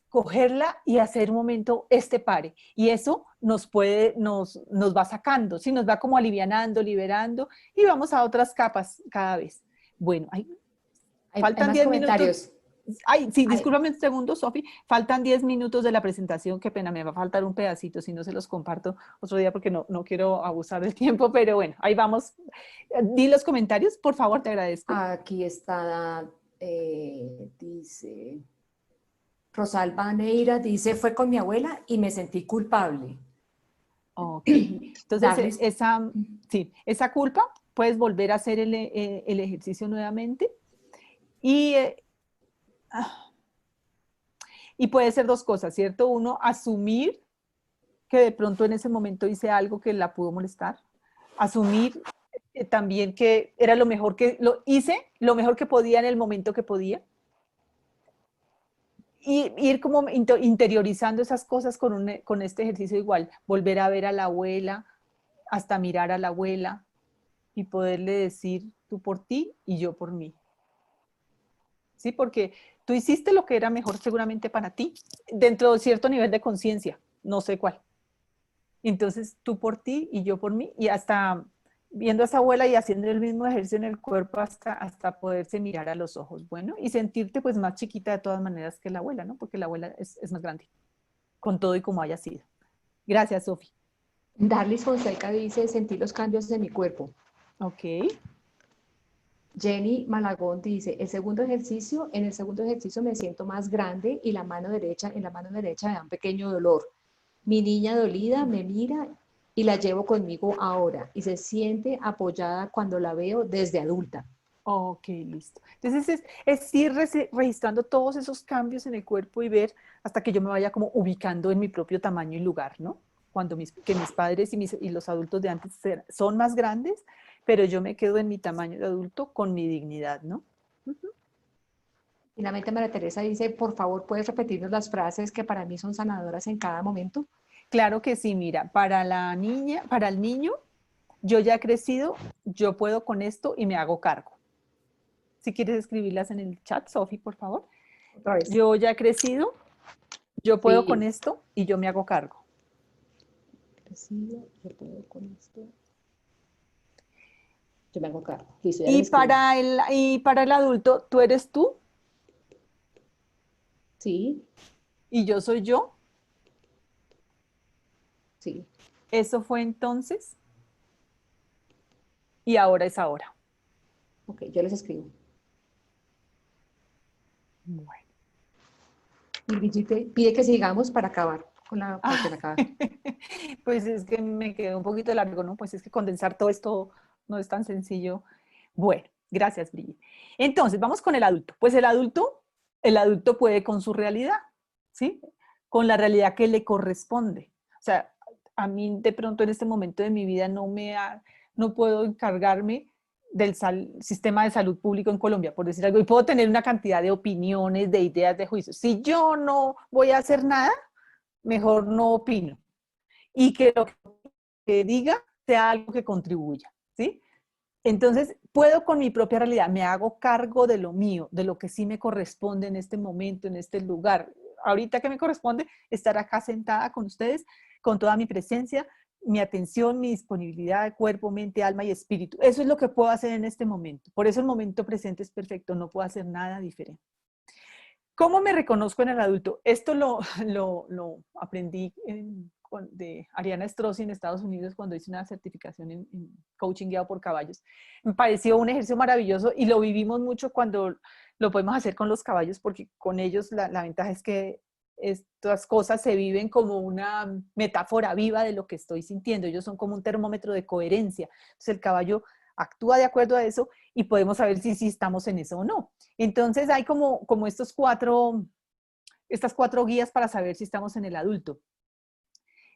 Speaker 1: cogerla y hacer un momento pare. Y eso nos va sacando, ¿sí? Nos va como alivianando, liberando y vamos a otras capas cada vez. Bueno, faltan
Speaker 2: más
Speaker 1: 10
Speaker 2: comentarios.
Speaker 1: minutos. Ay, sí, discúlpame un segundo, Sofi. Faltan 10 minutos de la presentación. Qué pena, me va a faltar un pedacito, si no se los comparto otro día porque no quiero abusar del tiempo, pero bueno, ahí vamos. Di los comentarios, por favor, te agradezco.
Speaker 2: Aquí está, dice, Rosalba Neira dice, fue con mi abuela y me sentí culpable.
Speaker 1: Ok, entonces
Speaker 2: Darles-
Speaker 1: esa culpa, puedes volver a hacer el ejercicio nuevamente y puede ser dos cosas, ¿cierto? Uno, asumir que de pronto en ese momento hice algo que la pudo molestar, asumir también que era lo mejor que lo hice, lo mejor que podía en el momento que podía, y ir como interiorizando esas cosas con este ejercicio igual, volver a ver a la abuela, hasta mirar a la abuela y poderle decir tú por ti y yo por mí. ¿Sí? Porque tú hiciste lo que era mejor seguramente para ti, dentro de cierto nivel de conciencia, no sé cuál. Entonces tú por ti y yo por mí, y hasta viendo a esa abuela y haciendo el mismo ejercicio en el cuerpo hasta poderse mirar a los ojos, bueno, y sentirte pues más chiquita de todas maneras que la abuela, ¿no? Porque la abuela es más grande, con todo y como haya sido. Gracias, Sofi.
Speaker 2: Darlis Fonseca dice, sentí los cambios en mi cuerpo.
Speaker 1: Ok.
Speaker 2: Jenny Malagón dice, en el segundo ejercicio me siento más grande y en la mano derecha me da un pequeño dolor. Mi niña dolida me mira y la llevo conmigo ahora y se siente apoyada cuando la veo desde adulta.
Speaker 1: Ok, listo. Entonces es ir registrando todos esos cambios en el cuerpo y ver hasta que yo me vaya como ubicando en mi propio tamaño y lugar, ¿no? Cuando mis padres y los adultos de antes son más grandes, pero yo me quedo en mi tamaño de adulto con mi dignidad, ¿no?
Speaker 2: Finalmente María Teresa dice, por favor, ¿puedes repetirnos las frases que para mí son sanadoras en cada momento?
Speaker 1: Claro que sí, mira, para la niña, para el niño, yo ya he crecido, yo puedo con esto y me hago cargo. Si quieres escribirlas en el chat, Sofi, por favor.
Speaker 2: Otra vez.
Speaker 1: Yo ya he crecido, yo puedo
Speaker 2: Sí.
Speaker 1: con esto y yo me hago cargo.
Speaker 2: Crecido, yo puedo con esto. Yo me hago cargo. Listo, ya
Speaker 1: Y
Speaker 2: les escribo.
Speaker 1: para el adulto, tú eres tú
Speaker 2: Sí,
Speaker 1: y yo soy yo.
Speaker 2: sí.
Speaker 1: Eso fue entonces y ahora es ahora.
Speaker 2: Ok, yo les escribo.
Speaker 1: Bueno.
Speaker 2: Y Brigitte pide que sigamos para acabar con la parte de acabar.
Speaker 1: Pues es que me quedó un poquito largo, ¿no? Pues es que condensar todo esto no es tan sencillo. Bueno, gracias, Brigitte. Entonces, vamos con el adulto. Pues el adulto puede con su realidad, ¿sí? Con la realidad que le corresponde. O sea, a mí de pronto en este momento de mi vida no puedo encargarme del sistema de salud público en Colombia, por decir algo, y puedo tener una cantidad de opiniones, de ideas, de juicios. Si yo no voy a hacer nada, mejor no opino. Y que lo que diga sea algo que contribuya, ¿sí? Entonces, puedo con mi propia realidad, me hago cargo de lo mío, de lo que sí me corresponde en este momento, en este lugar. Ahorita que me corresponde estar acá sentada con ustedes, con toda mi presencia, mi atención, mi disponibilidad de cuerpo, mente, alma y espíritu. Eso es lo que puedo hacer en este momento. Por eso el momento presente es perfecto, no puedo hacer nada diferente. ¿Cómo me reconozco en el adulto? Esto lo aprendí de Ariana Strozzi en Estados Unidos cuando hice una certificación en coaching guiado por caballos. Me pareció un ejercicio maravilloso y lo vivimos mucho cuando lo podemos hacer con los caballos porque con ellos la ventaja es que estas cosas se viven como una metáfora viva de lo que estoy sintiendo. Ellos son como un termómetro de coherencia. Entonces el caballo actúa de acuerdo a eso y podemos saber si estamos en eso o no. Entonces hay como estas cuatro guías para saber si estamos en el adulto.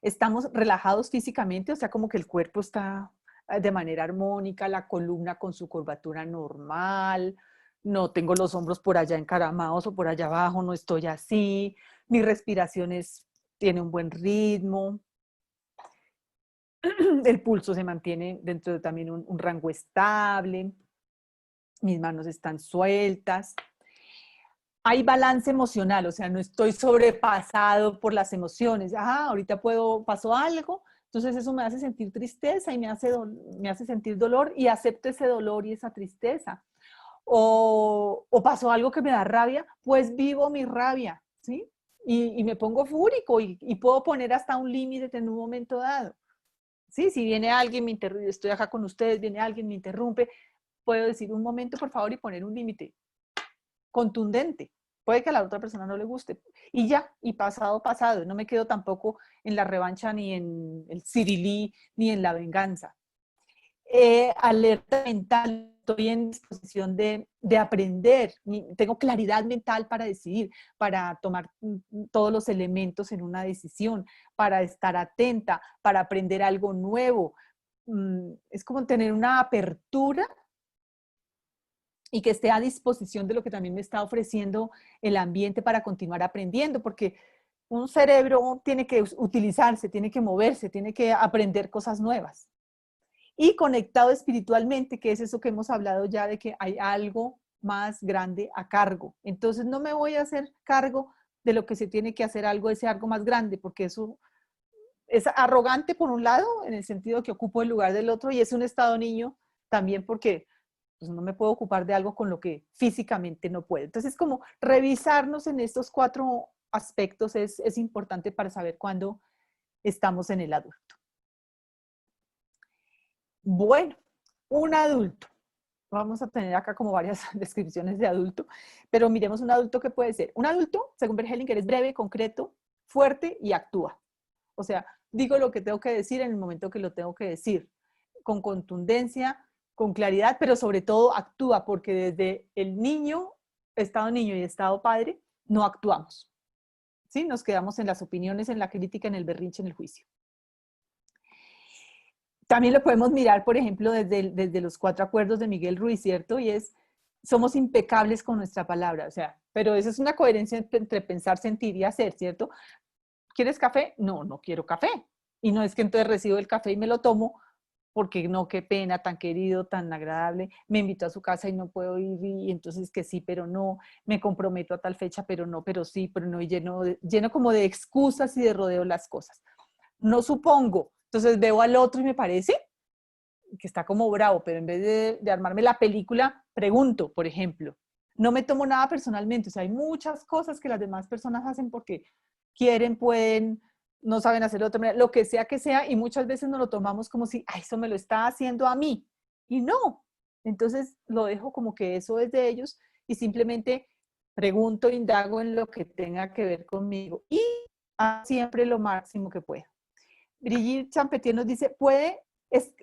Speaker 1: Estamos relajados físicamente, o sea, como que el cuerpo está de manera armónica, la columna con su curvatura normal, no tengo los hombros por allá encaramados o por allá abajo, no estoy así, mi respiración tiene un buen ritmo, el pulso se mantiene dentro de también un rango estable, mis manos están sueltas. Hay balance emocional, o sea, no estoy sobrepasado por las emociones. Ahorita pasó algo, entonces eso me hace sentir tristeza y me hace sentir dolor y acepto ese dolor y esa tristeza. O pasó algo que me da rabia, pues vivo mi rabia, ¿sí? Y me pongo fúrico y puedo poner hasta un límite en un momento dado. ¿Sí? Si viene alguien, me interrumpe, estoy acá con ustedes, viene alguien, me interrumpe, puedo decir un momento, por favor, y poner un límite contundente. Puede que a la otra persona no le guste. Y ya, y pasado. No me quedo tampoco en la revancha, ni en el cirilí, ni en la venganza. Alerta mental, estoy en disposición de aprender, tengo claridad mental para decidir, para tomar todos los elementos en una decisión, para estar atenta, para aprender algo nuevo. Es como tener una apertura y que esté a disposición de lo que también me está ofreciendo el ambiente para continuar aprendiendo, porque un cerebro tiene que utilizarse, tiene que moverse, tiene que aprender cosas nuevas. Y conectado espiritualmente, que es eso que hemos hablado ya, de que hay algo más grande a cargo. Entonces no me voy a hacer cargo de lo que se tiene que hacer ese algo más grande, porque eso es arrogante por un lado, en el sentido que ocupo el lugar del otro, y es un estado niño también porque pues, no me puedo ocupar de algo con lo que físicamente no puedo. Entonces, como revisarnos en estos 4 aspectos es importante para saber cuándo estamos en el adulto. Bueno, un adulto. Vamos a tener acá como varias descripciones de adulto, pero miremos un adulto que puede ser. Un adulto, según Bert Hellinger, es breve, concreto, fuerte y actúa. O sea, digo lo que tengo que decir en el momento que lo tengo que decir, con contundencia, con claridad, pero sobre todo actúa, porque desde el estado niño y estado padre, no actuamos. ¿Sí? Nos quedamos en las opiniones, en la crítica, en el berrinche, en el juicio. También lo podemos mirar, por ejemplo, desde los 4 acuerdos de Miguel Ruiz, ¿cierto? Y somos impecables con nuestra palabra, o sea, pero eso es una coherencia entre pensar, sentir y hacer, ¿cierto? ¿Quieres café? No, no quiero café. Y no es que entonces recibo el café y me lo tomo, porque no, qué pena, tan querido, tan agradable, me invitó a su casa y no puedo ir, y entonces que sí, pero no, me comprometo a tal fecha, pero no, pero sí, pero no, y lleno como de excusas y de rodeo las cosas. No supongo. Entonces veo al otro y me parece que está como bravo, pero en vez de armarme la película, pregunto, por ejemplo. No me tomo nada personalmente, o sea, hay muchas cosas que las demás personas hacen porque quieren, pueden, no saben hacer de otra manera, lo que sea, y muchas veces nos lo tomamos como si, eso me lo está haciendo a mí, y no. Entonces lo dejo como que eso es de ellos y simplemente pregunto, indago en lo que tenga que ver conmigo y hago siempre lo máximo que pueda. Brigitte Champetier nos dice, puede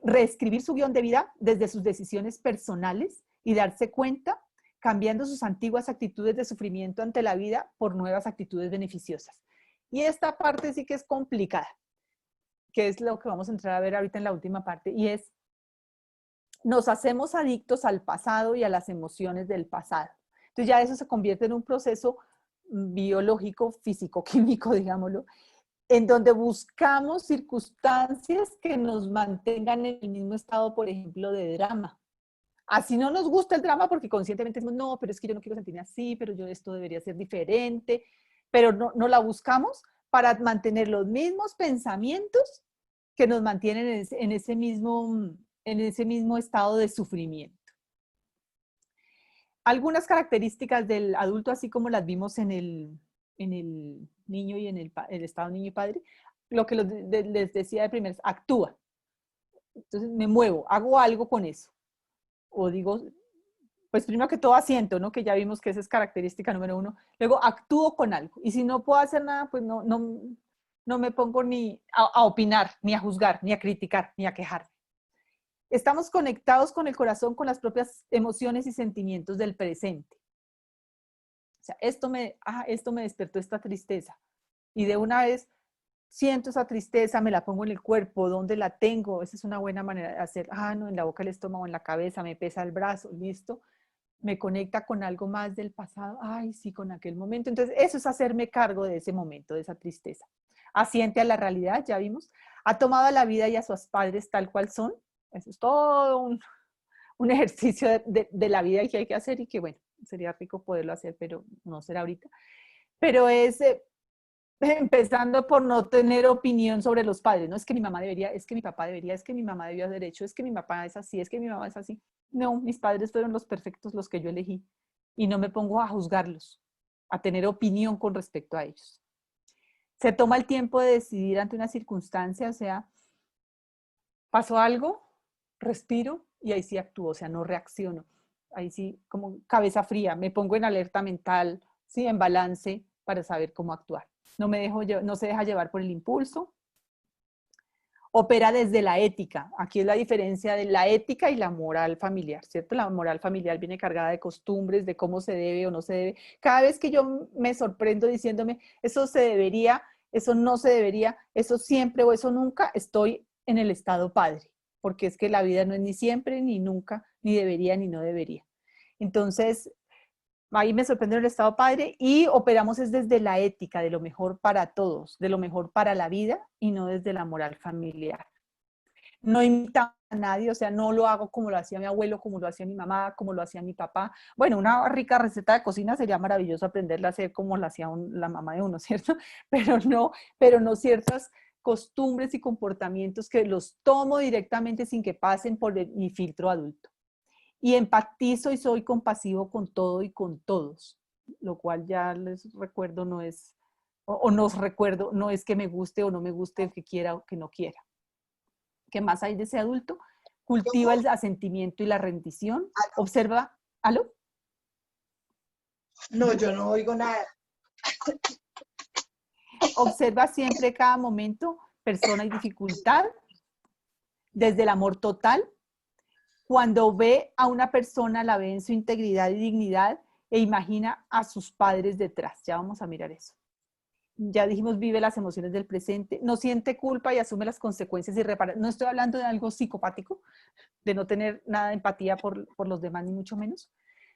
Speaker 1: reescribir su guión de vida desde sus decisiones personales y darse cuenta, cambiando sus antiguas actitudes de sufrimiento ante la vida por nuevas actitudes beneficiosas. Y esta parte sí que es complicada, que es lo que vamos a entrar a ver ahorita en la última parte, y es, nos hacemos adictos al pasado y a las emociones del pasado. Entonces ya eso se convierte en un proceso biológico, físico, químico, digámoslo, en donde buscamos circunstancias que nos mantengan en el mismo estado, por ejemplo, de drama. Así no nos gusta el drama porque conscientemente decimos, no, pero es que yo no quiero sentirme así, pero esto debería ser diferente, pero no la buscamos para mantener los mismos pensamientos que nos mantienen en ese mismo estado de sufrimiento. Algunas características del adulto, así como las vimos en el niño y en el estado niño y padre, lo que les decía de primero, actúa. Entonces me muevo, hago algo con eso. O digo, pues primero que todo asiento, ¿no? Que ya vimos que esa es característica número 1. Luego actúo con algo. Y si no puedo hacer nada, pues no me pongo ni a opinar, ni a juzgar, ni a criticar, ni a quejar. Estamos conectados con el corazón, con las propias emociones y sentimientos del presente. O sea, esto me despertó esta tristeza. Y de una vez siento esa tristeza, me la pongo en el cuerpo, ¿dónde la tengo? Esa es una buena manera de hacer, no, en la boca, el estómago, en la cabeza, me pesa el brazo, listo. Me conecta con algo más del pasado, ay, sí, con aquel momento. Entonces, eso es hacerme cargo de ese momento, de esa tristeza. Asiente a la realidad, ya vimos. Ha tomado a la vida y a sus padres tal cual son. Eso es todo un ejercicio de la vida que hay que hacer y que, bueno, sería rico poderlo hacer, pero no será ahorita. Pero es empezando por no tener opinión sobre los padres. No es que mi mamá debería, es que mi papá debería, es que mi mamá debió haber hecho, es que mi papá es así, es que mi mamá es así. No, mis padres fueron los perfectos, los que yo elegí. Y no me pongo a juzgarlos, a tener opinión con respecto a ellos. Se toma el tiempo de decidir ante una circunstancia, o sea, pasó algo, respiro y ahí sí actúo, o sea, no reacciono. Ahí sí, como cabeza fría, me pongo en alerta mental, ¿sí? En balance para saber cómo actuar. No se deja llevar por el impulso. Opera desde la ética. Aquí es la diferencia de la ética y la moral familiar, ¿cierto? La moral familiar viene cargada de costumbres, de cómo se debe o no se debe. Cada vez que yo me sorprendo diciéndome, eso se debería, eso no se debería, eso siempre o eso nunca, estoy en el estado padre, porque es que la vida no es ni siempre, ni nunca, ni debería, ni no debería. Entonces, ahí me sorprendió el estado padre y operamos es desde la ética, de lo mejor para todos, de lo mejor para la vida y no desde la moral familiar. No imito a nadie, o sea, no lo hago como lo hacía mi abuelo, como lo hacía mi mamá, como lo hacía mi papá. Bueno, una rica receta de cocina sería maravilloso aprenderla a hacer como la hacía la mamá de uno, ¿cierto? Pero no ciertas costumbres y comportamientos que los tomo directamente sin que pasen por mi filtro adulto. Y empatizo y soy compasivo con todo y con todos, lo cual ya les recuerdo no es, o nos recuerdo, no es que me guste o no me guste, que quiera o que no quiera. ¿Qué más hay de ese adulto? Cultiva el asentimiento y la rendición, observa, ¿aló?
Speaker 6: No, yo no oigo nada.
Speaker 1: Observa siempre cada momento, persona y dificultad, desde el amor total. Cuando ve a una persona, la ve en su integridad y dignidad e imagina a sus padres detrás. Ya vamos a mirar eso. Ya dijimos, vive las emociones del presente, no siente culpa y asume las consecuencias y repara. No estoy hablando de algo psicopático, de no tener nada de empatía por los demás, ni mucho menos,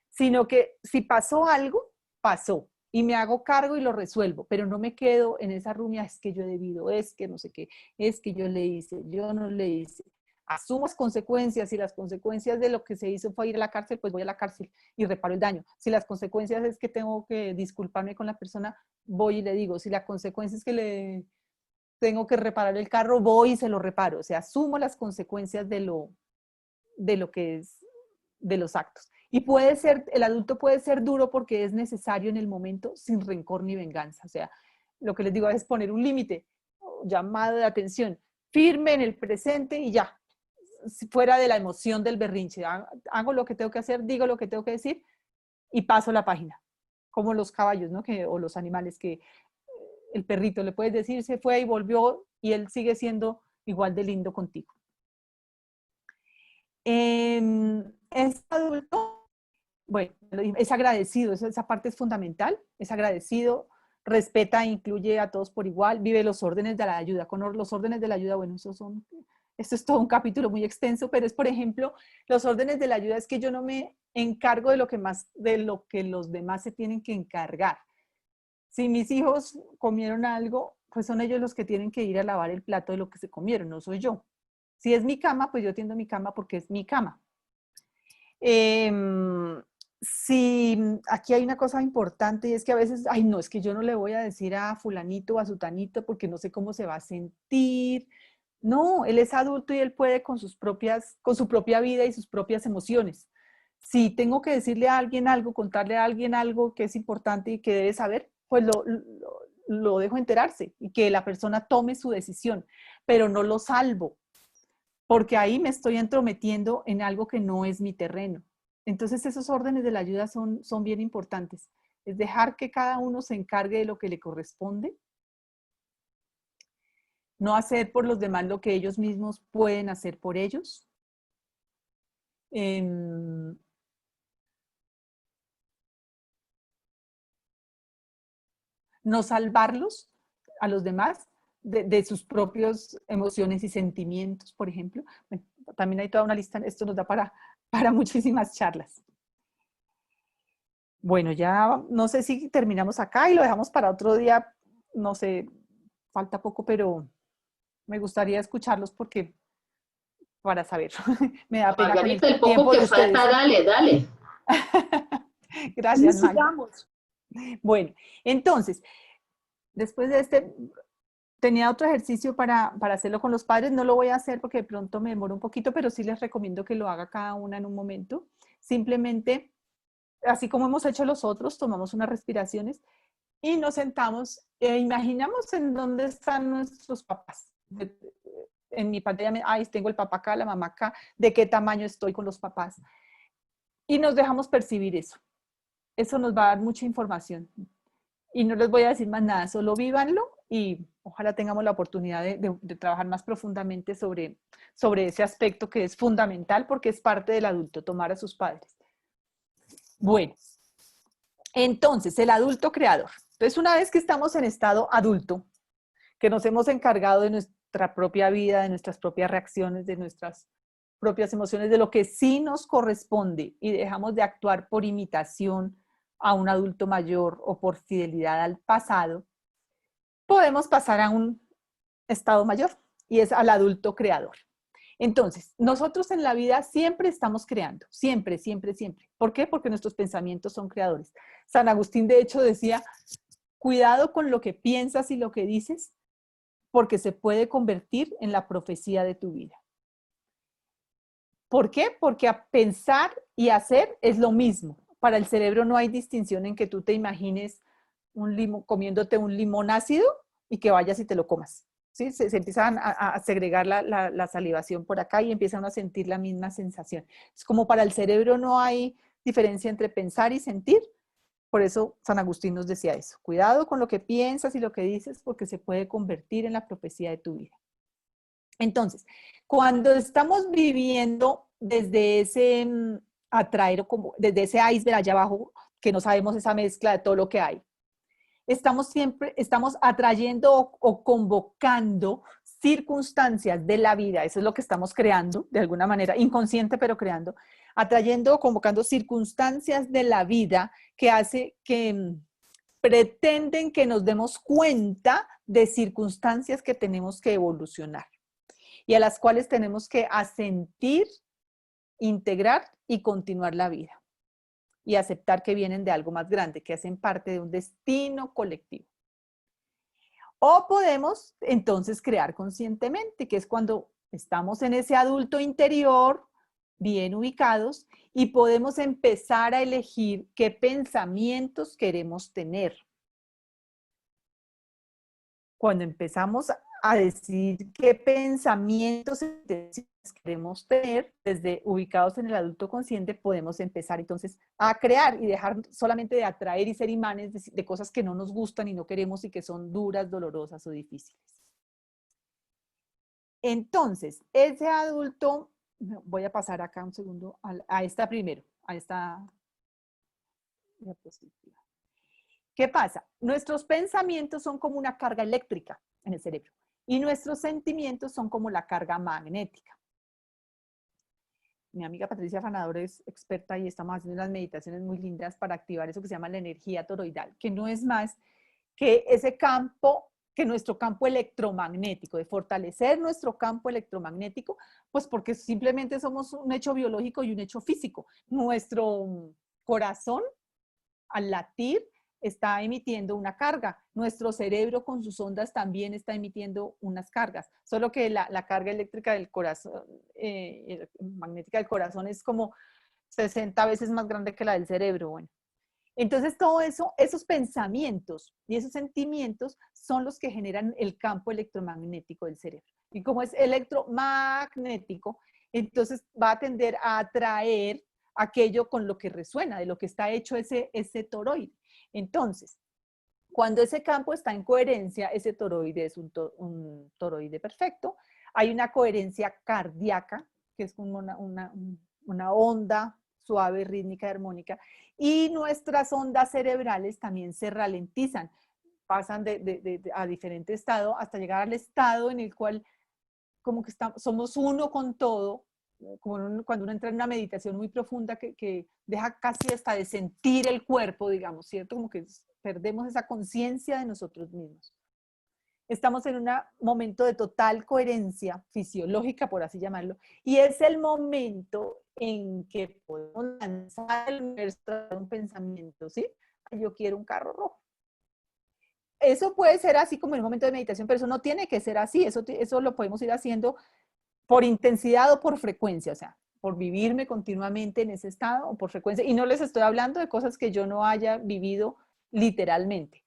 Speaker 1: sino que si pasó algo, pasó. Y me hago cargo y lo resuelvo, pero no me quedo en esa rumia, es que yo he debido, es que no sé qué, es que yo le hice, yo no le hice. Asumo las consecuencias, si las consecuencias de lo que se hizo fue ir a la cárcel, pues voy a la cárcel y reparo el daño. Si las consecuencias es que tengo que disculparme con la persona, voy y le digo. Si la consecuencia es que le tengo que reparar el carro, voy y se lo reparo. O sea, asumo las consecuencias de lo que es, de los actos. Y el adulto puede ser duro porque es necesario en el momento sin rencor ni venganza. O sea, lo que les digo es poner un límite, llamado de atención, firme en el presente y ya, fuera de la emoción del berrinche. Hago lo que tengo que hacer, digo lo que tengo que decir y paso la página. Como los caballos, ¿no? O los animales que el perrito le puedes decir se fue y volvió y él sigue siendo igual de lindo contigo. Es adulto, bueno, es agradecido, esa parte es fundamental, es agradecido, respeta e incluye a todos por igual, vive los órdenes de la ayuda. Con los órdenes de la ayuda, bueno, esto es todo un capítulo muy extenso, pero es, por ejemplo, los órdenes de la ayuda es que yo no me encargo de lo que los demás se tienen que encargar. Si mis hijos comieron algo, pues son ellos los que tienen que ir a lavar el plato de lo que se comieron, no soy yo. Si es mi cama, pues yo tiendo mi cama porque es mi cama. Si aquí hay una cosa importante y es que a veces, ay no, es que yo no le voy a decir a fulanito o a sutanito porque no sé cómo se va a sentir. No, él es adulto y él puede con su propia vida y sus propias emociones. Si tengo que decirle a alguien algo, contarle a alguien algo que es importante y que debe saber, pues lo dejo enterarse y que la persona tome su decisión, pero no lo salvo, porque ahí me estoy entrometiendo en algo que no es mi terreno. Entonces esos órdenes de la ayuda son bien importantes. Es dejar que cada uno se encargue de lo que le corresponde. No hacer por los demás lo que ellos mismos pueden hacer por ellos. No salvarlos a los demás de sus propias emociones y sentimientos, por ejemplo. Bueno, también hay toda una lista, esto nos da para muchísimas charlas. Bueno, ya no sé si terminamos acá y lo dejamos para otro día, no sé, falta poco, pero me gustaría escucharlos porque, para saber, me da pena con
Speaker 7: Margarita, el poco
Speaker 1: tiempo
Speaker 7: que
Speaker 1: de ustedes.
Speaker 7: falta, dale, dale.
Speaker 1: Gracias, Magda.
Speaker 3: Sigamos.
Speaker 1: Bueno, entonces, después de este, tenía otro ejercicio para hacerlo con los padres. No lo voy a hacer porque de pronto me demoro un poquito, pero sí les recomiendo que lo haga cada una en un momento. Simplemente, así como hemos hecho los otros, tomamos unas respiraciones y nos sentamos e imaginamos en dónde están nuestros papás. En mi pantalla, tengo el papá acá, la mamá acá, de qué tamaño estoy con los papás. Y nos dejamos percibir eso. Eso nos va a dar mucha información. Y no les voy a decir más nada, solo vívanlo y ojalá tengamos la oportunidad de trabajar más profundamente sobre ese aspecto que es fundamental porque es parte del adulto, tomar a sus padres. Bueno, entonces, el adulto creador. Entonces, una vez que estamos en estado adulto, que nos hemos encargado de nuestra propia vida, de nuestras propias reacciones, de nuestras propias emociones, de lo que sí nos corresponde y dejamos de actuar por imitación a un adulto mayor o por fidelidad al pasado, podemos pasar a un estado mayor y es al adulto creador. Entonces, nosotros en la vida siempre estamos creando, siempre, siempre, siempre. ¿Por qué? Porque nuestros pensamientos son creadores. San Agustín, de hecho, decía, cuidado con lo que piensas y lo que dices, porque se puede convertir en la profecía de tu vida. ¿Por qué? Porque a pensar y hacer es lo mismo. Para el cerebro no hay distinción en que tú te imagines comiéndote un limón ácido y que vayas y te lo comas. ¿Sí? Se empiezan a segregar la salivación por acá y empiezan a sentir la misma sensación. Es como para el cerebro no hay diferencia entre pensar y sentir. Por eso San Agustín nos decía eso. Cuidado con lo que piensas y lo que dices porque se puede convertir en la profecía de tu vida. Entonces, cuando estamos viviendo desde ese atraer, desde ese iceberg allá abajo, que no sabemos esa mezcla de todo lo que hay, estamos atrayendo o convocando circunstancias de la vida, eso es lo que estamos creando, de alguna manera, inconsciente pero creando, atrayendo o convocando circunstancias de la vida que pretenden que nos demos cuenta de circunstancias que tenemos que evolucionar y a las cuales tenemos que asentir, integrar y continuar la vida. Y aceptar que vienen de algo más grande, que hacen parte de un destino colectivo. O podemos entonces crear conscientemente, que es cuando estamos en ese adulto interior, bien ubicados, y podemos empezar a elegir qué pensamientos queremos tener. Cuando empezamos a decir qué pensamientos queremos tener, desde ubicados en el adulto consciente, podemos empezar entonces a crear y dejar solamente de atraer y ser imanes de cosas que no nos gustan y no queremos y que son duras, dolorosas o difíciles. Entonces, ese adulto, voy a pasar acá un segundo a esta primero, a esta diapositiva. ¿Qué pasa? Nuestros pensamientos son como una carga eléctrica en el cerebro y nuestros sentimientos son como la carga magnética. Mi amiga Patricia Fanador es experta y estamos haciendo unas meditaciones muy lindas para activar eso que se llama la energía toroidal, que no es más que ese campo, que nuestro campo electromagnético, de fortalecer nuestro campo electromagnético, pues porque simplemente somos un hecho biológico y un hecho físico. Nuestro corazón, al latir, está emitiendo una carga. Nuestro cerebro con sus ondas también está emitiendo unas cargas. Solo que la carga eléctrica del corazón, magnética del corazón es como 60 veces más grande que la del cerebro. Bueno, entonces todo eso, esos pensamientos y esos sentimientos son los que generan el campo electromagnético del cerebro. Y como es electromagnético, entonces va a tender a atraer aquello con lo que resuena, de lo que está hecho ese toroide. Entonces, cuando ese campo está en coherencia, ese toroide es un toroide perfecto. Hay una coherencia cardíaca, que es como una onda suave, rítmica, armónica, y nuestras ondas cerebrales también se ralentizan, pasan a diferente estado hasta llegar al estado en el cual como que somos uno con todo, como cuando uno entra en una meditación muy profunda que deja casi hasta de sentir el cuerpo, digamos, ¿cierto? Como que perdemos esa conciencia de nosotros mismos. Estamos en un momento de total coherencia fisiológica, por así llamarlo, y es el momento en que podemos lanzar al universo un pensamiento, ¿sí? Yo quiero un carro rojo. Eso puede ser así como en un momento de meditación, pero eso no tiene que ser así, eso lo podemos ir haciendo por intensidad o por frecuencia, o sea, por vivirme continuamente en ese estado o por frecuencia, y no les estoy hablando de cosas que yo no haya vivido literalmente.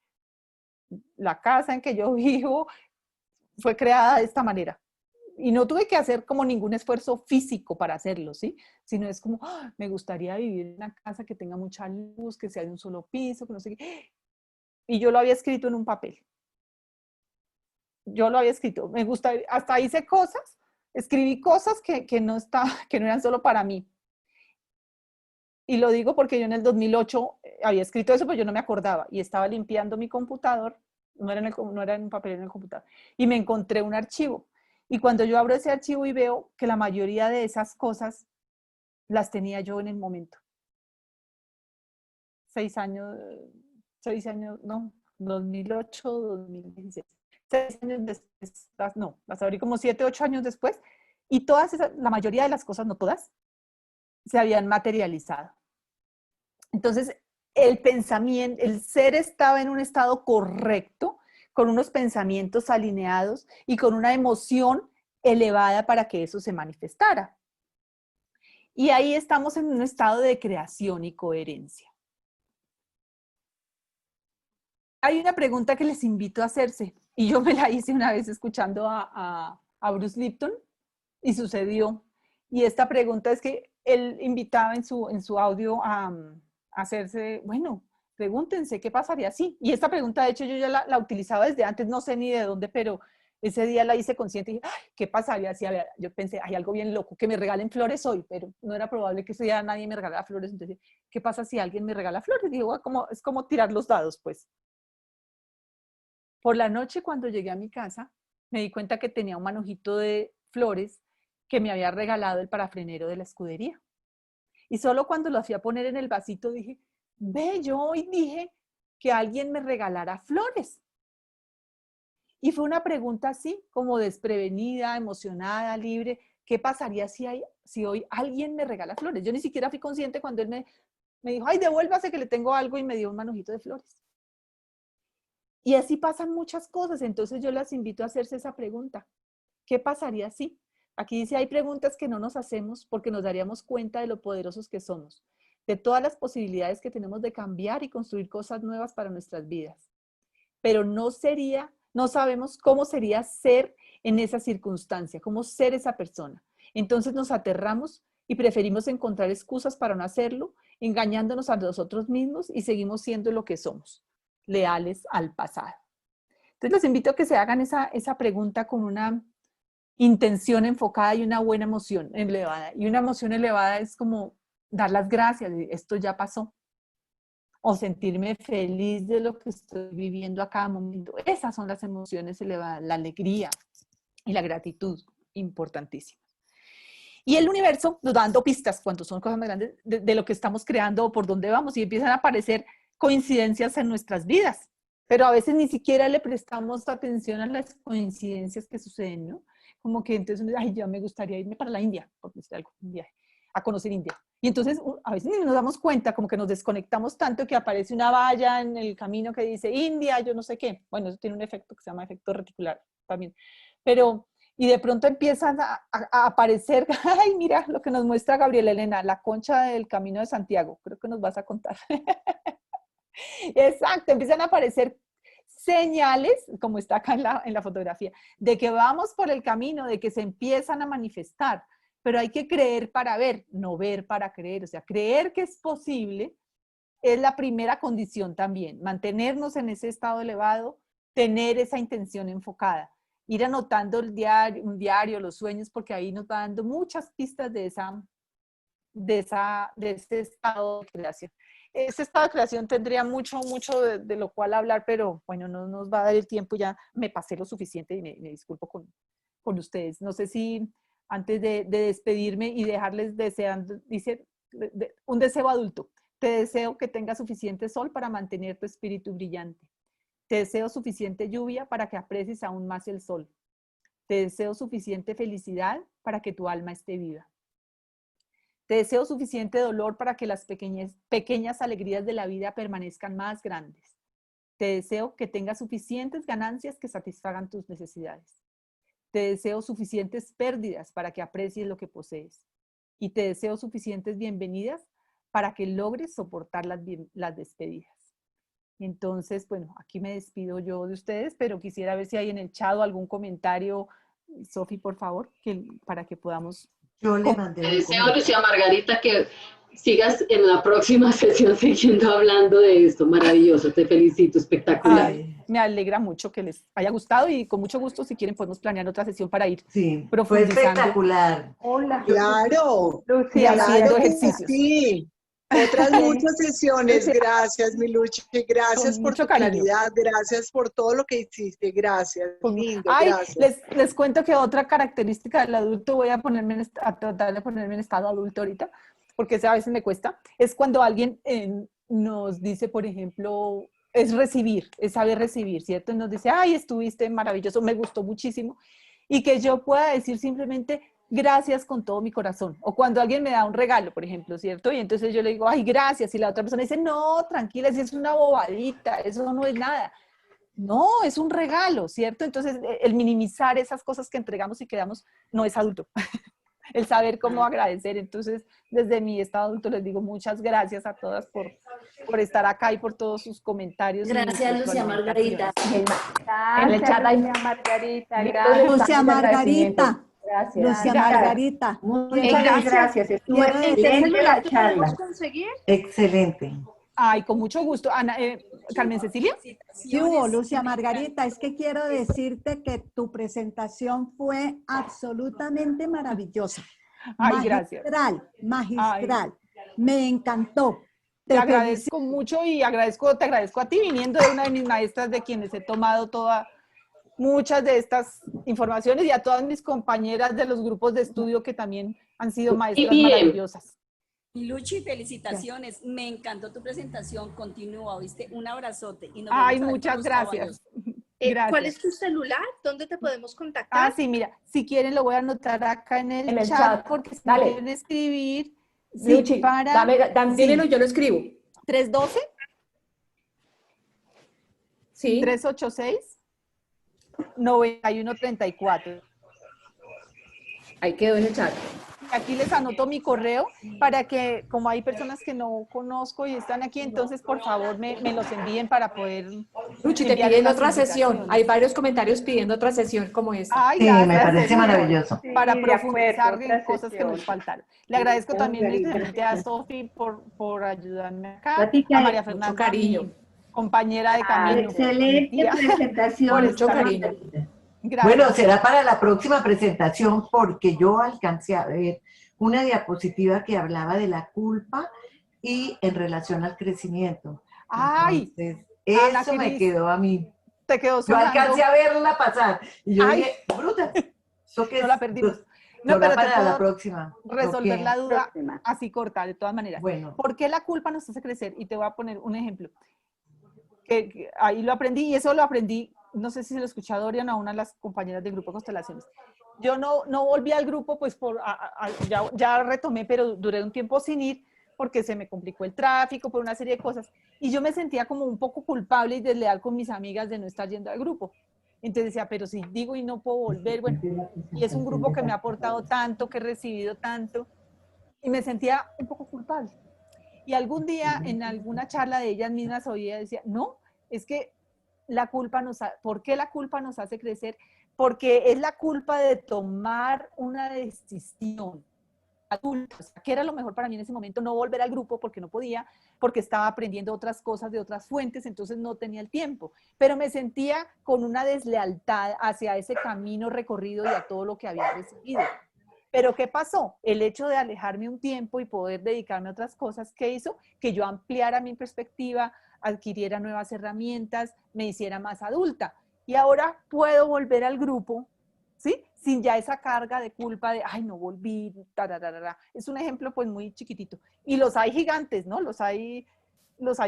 Speaker 1: La casa en que yo vivo fue creada de esta manera. Y no tuve que hacer como ningún esfuerzo físico para hacerlo, ¿sí? Sino es como, me gustaría vivir en una casa que tenga mucha luz, que sea de un solo piso, que no sé qué. Y yo lo había escrito en un papel. Yo lo había escrito. Me gusta, hasta hice cosas, escribí cosas que no eran solo para mí. Y lo digo porque yo en el 2008 había escrito eso, pero yo no me acordaba. Y estaba limpiando mi computador, no era en un papel, era en el computador. Y me encontré un archivo. Y cuando yo abro ese archivo y veo que la mayoría de esas cosas las tenía yo en el momento. 6 años, no, 2008, 2016. 6 años después, las abrí como 7, 8 años después. Y todas esas, la mayoría de las cosas, no todas, se habían materializado. Entonces, el pensamiento, el ser estaba en un estado correcto, con unos pensamientos alineados y con una emoción elevada para que eso se manifestara. Y ahí estamos en un estado de creación y coherencia. Hay una pregunta que les invito a hacerse, y yo me la hice una vez escuchando a Bruce Lipton, y sucedió. Y esta pregunta es que él invitaba en su audio a hacerse, bueno, pregúntense qué pasaría si. Y esta pregunta, de hecho, yo ya la utilizaba desde antes, no sé ni de dónde, pero ese día la hice consciente y dije, ay, ¿qué pasaría si? Yo pensé, hay algo bien loco, que me regalen flores hoy, pero no era probable que ese día nadie me regalara flores. Entonces, ¿qué pasa si alguien me regala flores? Digo, es como tirar los dados, pues. Por la noche, cuando llegué a mi casa, me di cuenta que tenía un manojito de flores que me había regalado el parafrenero de la escudería. Y solo cuando lo fui a poner en el vasito dije, ve, yo hoy dije que alguien me regalara flores. Y fue una pregunta así, como desprevenida, emocionada, libre. ¿Qué pasaría si hoy alguien me regala flores? Yo ni siquiera fui consciente cuando él me dijo, ay, devuélvase que le tengo algo, y me dio un manojito de flores. Y así pasan muchas cosas. Entonces yo las invito a hacerse esa pregunta. ¿Qué pasaría si? Aquí dice, hay preguntas que no nos hacemos porque nos daríamos cuenta de lo poderosos que somos, de todas las posibilidades que tenemos de cambiar y construir cosas nuevas para nuestras vidas. Pero no sabemos cómo sería ser en esa circunstancia, cómo ser esa persona. Entonces nos aterramos y preferimos encontrar excusas para no hacerlo, engañándonos a nosotros mismos, y seguimos siendo lo que somos, leales al pasado. Entonces los invito a que se hagan esa pregunta con una intención enfocada y una buena emoción elevada. Y una emoción elevada es como dar las gracias, esto ya pasó. O sentirme feliz de lo que estoy viviendo a cada momento. Esas son las emociones elevadas, la alegría y la gratitud, importantísimas. Y el universo nos va dando pistas cuando son cosas más grandes de lo que estamos creando o por dónde vamos, y empiezan a aparecer coincidencias en nuestras vidas. Pero a veces ni siquiera le prestamos atención a las coincidencias que suceden, ¿no? Como que entonces, ay, ya me gustaría irme para la India, por decir algo, un viaje, a conocer India. Y entonces a veces ni nos damos cuenta, como que nos desconectamos tanto que aparece una valla en el camino que dice India, yo no sé qué. Bueno, eso tiene un efecto que se llama efecto reticular también. Pero, y de pronto empiezan a aparecer, ay, mira lo que nos muestra Gabriela Elena, la concha del Camino de Santiago. Creo que nos vas a contar. Exacto, empiezan a aparecer señales, como está acá en la fotografía, de que vamos por el camino, de que se empiezan a manifestar. pero hay que creer para ver, no ver para creer. O sea, creer que es posible es la primera condición también. Mantenernos en ese estado elevado, tener esa intención enfocada. Ir anotando un diario, los sueños, porque ahí nos va dando muchas pistas de ese estado de creación. Ese estado de creación tendría mucho de lo cual hablar, pero bueno, no nos va a dar el tiempo, ya me pasé lo suficiente y me disculpo con ustedes. No sé si antes de despedirme y dejarles deseando, dice, un deseo adulto. Te deseo que tengas suficiente sol para mantener tu espíritu brillante. Te deseo suficiente lluvia para que aprecies aún más el sol. Te deseo suficiente felicidad para que tu alma esté viva. Te deseo suficiente dolor para que las pequeñas alegrías de la vida permanezcan más grandes. Te deseo que tengas suficientes ganancias que satisfagan tus necesidades. Te deseo suficientes pérdidas para que aprecies lo que posees. Y te deseo suficientes bienvenidas para que logres soportar las despedidas. Entonces, bueno, aquí me despido yo de ustedes, pero quisiera ver si hay en el chat algún comentario. Sofi, por favor, para que podamos...
Speaker 4: Yo le mandé
Speaker 7: Te deseo, Lucía Margarita, que sigas en la próxima sesión siguiendo hablando de esto. Maravilloso, te felicito, espectacular.
Speaker 1: Ay, me alegra mucho que les haya gustado y con mucho gusto, si quieren, podemos planear otra sesión para ir
Speaker 4: Sí, fue
Speaker 1: profundizando.
Speaker 4: espectacular.
Speaker 3: Hola.
Speaker 6: Claro,
Speaker 1: Lucía,
Speaker 6: claro
Speaker 1: haciendo
Speaker 6: que
Speaker 1: ejercicios.
Speaker 6: sí. Otras muchas sesiones. Gracias, mi Luchi. Gracias
Speaker 1: Con
Speaker 6: por
Speaker 1: mucho
Speaker 6: tu
Speaker 1: cariño.
Speaker 6: claridad. Gracias por todo lo que hiciste. Gracias. Lindo,
Speaker 1: Ay,
Speaker 6: gracias.
Speaker 1: les cuento que otra característica del adulto, voy a tratar de ponerme en estado adulto ahorita, porque a veces me cuesta, es cuando alguien nos dice, por ejemplo, es recibir, es saber recibir, ¿cierto? Nos dice, ay, estuviste maravilloso, me gustó muchísimo, y que yo pueda decir simplemente gracias con todo mi corazón. O cuando alguien me da un regalo, por ejemplo, ¿cierto? Y entonces yo le digo, ay, gracias, y la otra persona dice, no, tranquila, si es una bobadita, eso no es nada. No, es un regalo, ¿cierto? Entonces, el minimizar esas cosas que entregamos y que damos no es adulto. El saber cómo agradecer. Entonces, desde mi estado adulto les digo muchas gracias a todas por estar acá y por todos sus comentarios.
Speaker 8: Gracias, Lucía Margarita.
Speaker 1: En el chat hay
Speaker 9: Lucía Margarita, gracias.
Speaker 10: Lucía Margarita.
Speaker 9: Gracias.
Speaker 10: Lucía Margarita.
Speaker 4: Muchas gracias. Estuvo
Speaker 10: Quiero
Speaker 4: excelente la charla.
Speaker 2: conseguir?
Speaker 4: Excelente.
Speaker 1: Ay, con mucho gusto. Ana, Carmen Cecilia.
Speaker 10: ¿Qué hubo, Lucía Margarita? Es que quiero decirte que tu presentación fue absolutamente maravillosa.
Speaker 1: Ay, gracias.
Speaker 10: Magistral. Me encantó.
Speaker 1: Te agradezco mucho y te agradezco a ti viniendo de una de mis maestras de quienes he tomado muchas de estas informaciones y a todas mis compañeras de los grupos de estudio que también han sido maestras maravillosas.
Speaker 8: Luchi, felicitaciones. Me encantó tu presentación. Continúa, ¿viste? Un abrazote. Y
Speaker 1: ay, muchas gracias.
Speaker 9: Gracias. ¿Cuál es tu celular? ¿Dónde te podemos contactar?
Speaker 1: Ah, sí, mira, si quieren lo voy a anotar acá en el chat, porque si quieren escribir.
Speaker 2: Luchi,
Speaker 1: sí,
Speaker 2: dímelo, yo lo escribo.
Speaker 1: 312
Speaker 2: Sí.
Speaker 1: 386 9134.
Speaker 2: Ahí quedó en el chat.
Speaker 1: Aquí les anoto mi correo para que, como hay personas que no conozco y están aquí, entonces por favor me los envíen para poder...
Speaker 2: Luchi, te piden otra sesión. Hay varios comentarios pidiendo otra sesión como esta.
Speaker 1: Ay,
Speaker 4: Sí,
Speaker 1: gracias,
Speaker 4: me parece maravilloso.
Speaker 1: Para
Speaker 9: Sí, de
Speaker 1: profundizar
Speaker 9: acuerdo,
Speaker 1: en
Speaker 9: otra
Speaker 1: cosas que
Speaker 9: sesión.
Speaker 1: nos faltaron. Le agradezco también infinitamente a Sofi por ayudarme acá,
Speaker 8: Platica,
Speaker 1: a María
Speaker 2: mucho
Speaker 1: Fernanda,
Speaker 2: cariño.
Speaker 1: mi compañera de camino.
Speaker 8: Excelente
Speaker 1: mi tía,
Speaker 8: presentación.
Speaker 2: Mucho cariño.
Speaker 1: Gracias.
Speaker 4: Bueno, será para la próxima presentación porque yo alcancé a ver una diapositiva que hablaba de la culpa y en relación al crecimiento.
Speaker 1: Ay,
Speaker 4: entonces,
Speaker 1: Ana
Speaker 4: eso me
Speaker 1: Cris,
Speaker 4: quedó a mí.
Speaker 1: te quedó
Speaker 4: Yo
Speaker 1: sonando.
Speaker 4: alcancé a verla pasar y yo
Speaker 1: Ay.
Speaker 4: dije, bruta, ¿eso qué
Speaker 1: No
Speaker 4: es?
Speaker 1: la perdimos. No,
Speaker 4: Toca
Speaker 1: pero te
Speaker 4: para
Speaker 1: puedo
Speaker 4: la próxima.
Speaker 1: resolver
Speaker 4: Ok.
Speaker 1: la duda
Speaker 9: Próxima.
Speaker 1: así corta, de todas maneras.
Speaker 4: Bueno,
Speaker 1: ¿Por qué la culpa nos hace crecer? Y te voy a poner un ejemplo. Que ahí lo aprendí, y eso lo aprendí, no sé si se lo escuché a Dorian o a una de las compañeras del grupo Constelaciones. Yo no volví al grupo, pues ya retomé, pero duré un tiempo sin ir porque se me complicó el tráfico, por una serie de cosas. Y yo me sentía como un poco culpable y desleal con mis amigas de no estar yendo al grupo. Entonces decía, pero si digo y no puedo volver, bueno, y es un grupo que me ha aportado tanto, que he recibido tanto, y me sentía un poco culpable. Y algún día en alguna charla de ellas mismas oía y decía, no, es que ¿por qué la culpa nos hace crecer? Porque es la culpa de tomar una decisión, adulta, o sea, que era lo mejor para mí en ese momento, no volver al grupo porque no podía, porque estaba aprendiendo otras cosas de otras fuentes, entonces no tenía el tiempo, pero me sentía con una deslealtad hacia ese camino recorrido y a todo lo que había recibido. Pero ¿qué pasó? El hecho de alejarme un tiempo y poder dedicarme a otras cosas, ¿qué hizo? Que yo ampliara mi perspectiva, adquiriera nuevas herramientas, me hiciera más adulta. Y ahora puedo volver al grupo, ¿sí? Sin ya esa carga de culpa de, ay, no volví, tararara. Es un ejemplo pues muy chiquitito. Y los hay gigantes, ¿no? Los hay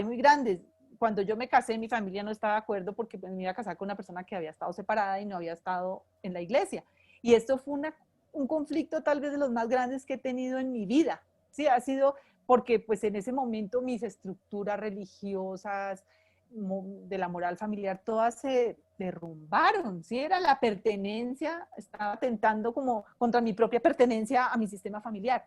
Speaker 1: muy grandes. Cuando yo me casé, mi familia no estaba de acuerdo porque pues, me iba a casar con una persona que había estado separada y no había estado en la iglesia. Y esto fue un conflicto tal vez de los más grandes que he tenido en mi vida. Sí, ha sido porque pues en ese momento mis estructuras religiosas, de la moral familiar, todas se derrumbaron, ¿sí? Era la pertenencia, estaba atentando como contra mi propia pertenencia a mi sistema familiar.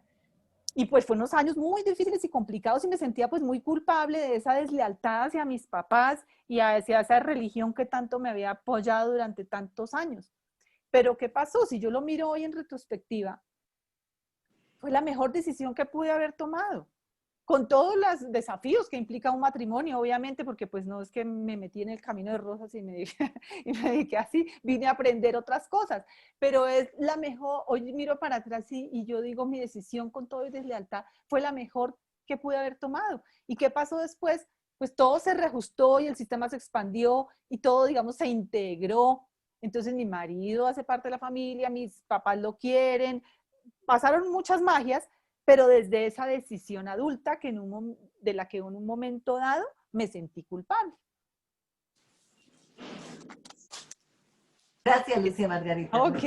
Speaker 1: Y pues fue unos años muy difíciles y complicados y me sentía pues muy culpable de esa deslealtad hacia mis papás y hacia esa religión que tanto me había apoyado durante tantos años. Pero ¿qué pasó? Si yo lo miro hoy en retrospectiva, fue la mejor decisión que pude haber tomado. Con todos los desafíos que implica un matrimonio, obviamente, porque pues no es que me metí en el camino de rosas y me dediqué así, vine a aprender otras cosas, pero es la mejor, hoy miro para atrás y yo digo, mi decisión con todo y deslealtad fue la mejor que pude haber tomado. ¿Y qué pasó después? Pues todo se reajustó y el sistema se expandió y todo, digamos, se integró. Entonces mi marido hace parte de la familia, mis papás lo quieren, pasaron muchas magias, pero desde esa decisión adulta que de la que en un momento dado me sentí culpable.
Speaker 4: Gracias, Lucía Margarita.
Speaker 1: Okay.